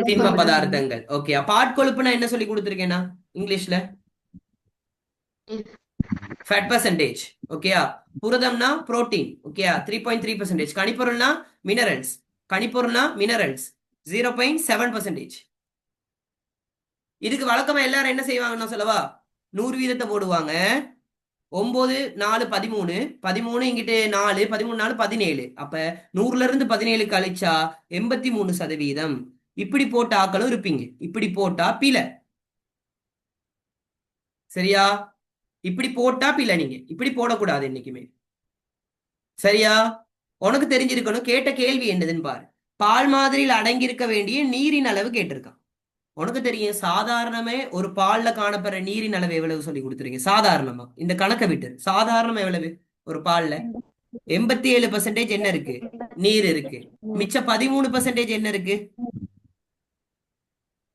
திண்ம பதார்த்தங்கள். ஓகே, பாட்கொழுப்புனா என்ன சொல்லி கொடுத்துருக்கேனா இங்கிலீஷ்ல? Fat percentage. ஓகேயா? புரதம்னா புரோட்டீன். ஓகேயா? 3.3%. கனிப்பொருள்னா மினரல்ஸ். கனிப்பொருள்னா மினரல்ஸ் 0.7%. இதுக்கு வழக்கமா எல்லாரும் என்ன செய்வாங்கன்னா சொல்லவா, 100 வீதத்தை போடுவாங்க. 9 4 13 13 இங்கிட்டு 4 13 4 17. அப்ப 100ல இருந்து 17 கழிச்சா 83%. இப்படி போட்ட ஆக்களும் இருப்பீங்க. இப்படி போட்டா பிழை. சரியா? இப்படி போட்டா பிழை. நீங்க இப்படி போடக்கூடாது என்னைக்குமே. சரியா? உனக்கு தெரிஞ்சிருக்கணும். கேட்ட கேள்வி என்னதுன்னு பாரு. பால் மாதிரியில் அடங்கியிருக்க வேண்டிய நீரின் அளவு கேட்டிருக்கான். உனக்கு தெரியும் சாதாரணமே ஒரு பால்ல காணப்படுற நீரின் அளவு எவ்வளவு சொல்லி கொடுத்துருக்கீங்க. சாதாரணமா இந்த கணக்கை விட்டு சாதாரணமா எவ்வளவு ஒரு பால்ல? 87% என்ன இருக்கு? நீர் இருக்கு. மிச்ச 13% என்ன இருக்கு?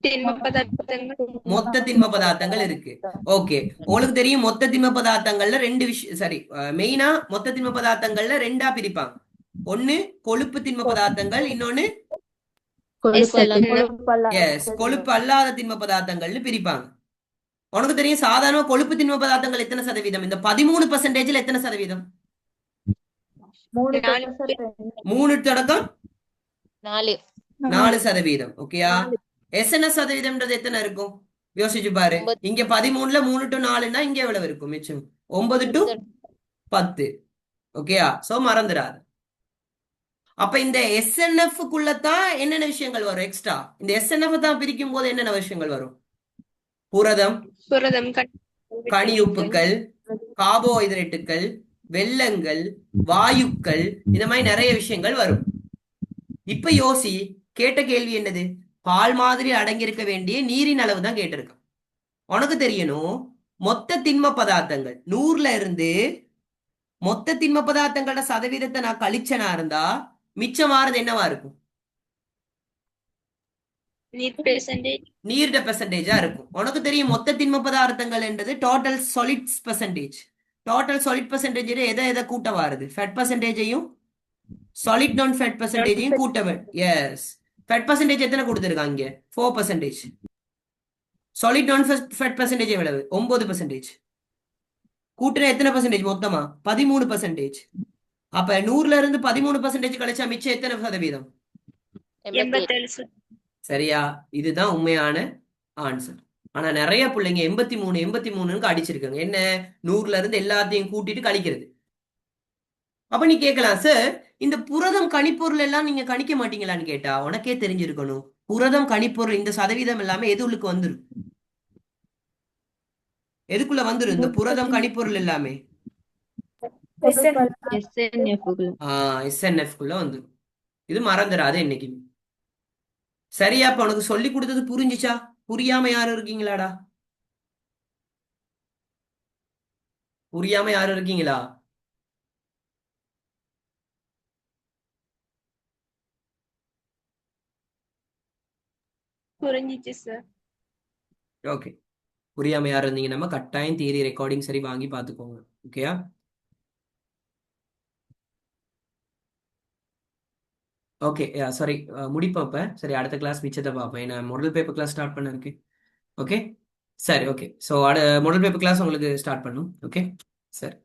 திண்ம பதார்த்தங்கள். மொத்த திண்ம பதார்த்தங்கள் இருக்கு. ஓகே, உங்களுக்கு தெரியும் மொத்த திண்ம பதார்த்தங்கள்ல ரெண்டு விஷயம். சரி, மெயினா மொத்த திண்ம பதார்த்தங்கள்ல ரெண்டா பிரிப்பாங்க. ஒண்ணு கொழுப்பு திண்ம பதார்த்தங்கள், இன்னொன்னு எஸ் கொழுப்பு அல்லாத திண்ம பதார்த்தங்கள்னு பிரிப்பாங்க. உனக்கு தெரியும் சாதாரண கொழுப்பு திண்ம பதார்த்தங்கள் எத்தனை சதவீதம்? இந்த 13%ல எத்தனை சதவீதம்? 3 தொடக்கம் 4%. ஓகேயா? எஸ்என்எஸ் சதவீதம்ன்றது எத்தனை இருக்கும் யோசிச்சு பாரு. இங்க 13ல 3 to 4னா இங்க எவ்வளவு இருக்கும் மிச்சம்? 9 to 10. ஓகேயா? சோ மறந்துடாது. அப்ப இந்த SNF குள்ளதான் என்னென்ன விஷயங்கள் வரும் எக்ஸ்ட்ரா? இந்த SNF தான் பிரிக்கும் போது என்னென்ன விஷயங்கள் வரும்? புரதம், கனியுப்புக்கள், கார்போஹைட்ரேட்டுகள், வெல்லங்கள், வாயுக்கள், இந்த மாதிரி நிறைய விஷயங்கள் வரும். இப்ப யோசி, கேட்ட கேள்வி என்னது? பால் மாதிரி அடங்கியிருக்க வேண்டிய நீரின் அளவு தான் கேட்டிருக்கான். உனக்கு தெரியணும் மொத்த திண்ம பதார்த்தங்கள் 100ல இருந்து மொத்த திண்ம பதார்த்தங்களோட சதவீதத்தை நான் கழிச்சனா இருந்தா மிச்சமாறது என்னவா இருக்கும்? நீர்ட பெர்சன்டேஜா இருக்கும். உனக்கு தெரியும் மொத்த திண்ம பதார்த்தங்கள் என்றது total solids percentage. Total solid percentage எதை கூட்ட வாருது? ஃபேட் பெர்சன்டேஜையும் சாலிட் நான் ஃபேட் பெர்சன்டேஜையும் கூட்ட. எஸ், ஃபேட் பெர்சன்டேஜ் எத்தனை கொடுத்துருக்காங்க? 4%. சாலிட் நான் ஃபேட் பெர்சன்டேஜ் எவ்வளவு? 9%. கூட்டுற எத்தனை பெர்சன்டேஜ் மொத்தமா? 13%. அப்ப 100ல இருந்து 13% கழிச்சா மிச்சம் எத்தனை சதவீதம்? 87. சரியா? இதுதான் உண்மையான ஆன்சர். ஆனா நிறைய பிள்ளைங்க 83 அடிச்சிருக்காங்க. என்ன? 100ல இருந்து எல்லாத்தையும் கூட்டிட்டு கழிக்கிறது. அப்ப நீ கேட்கலாம், சார் இந்த புரதம் கணிப்பொருள் எல்லாம் நீங்க கணிக்க மாட்டீங்களான்னு கேட்டா உனக்கே தெரிஞ்சிருக்கணும். புரதம் கணிப்பொருள் இந்த சதவீதம் எல்லாமே எது உள்ளுக்கு வந்துரும்? எதுக்குள்ள வந்துரும் இந்த புரதம் கணிப்பொருள் எல்லாமே? SNF-க்குள்ள. SNF குள்ள வந்துரும். இது மறந்துடாது இன்னைக்கு. சரியா? அப்ப உனக்கு சொல்லி கொடுத்தது புரிஞ்சுச்சா? புரியாம யாரும் இருக்கீங்களாடா? புரியாம யாரும் இருக்கீங்களா? புரிஞ்சிச்சு சார். ஓகே. புரியாம யாரும் இருந்தீங்கன்னா கட்டாயம் தியரி ரெக்கார்டிங் சரி வாங்கி பார்த்துக்கோங்க. ஓகேயா? ஓகே. சாரி, முடிப்போம் இப்ப. சரி, அடுத்த கிளாஸ் மிச்சத்தை பார்ப்பேன். நான் மாடல் பேப்பர் கிளாஸ் ஸ்டார்ட் பண்ண இருக்கேன். ஓகே சரி. Okay. So model paper class உங்களுக்கு ஸ்டார்ட் பண்ணும். ஓகே சரி.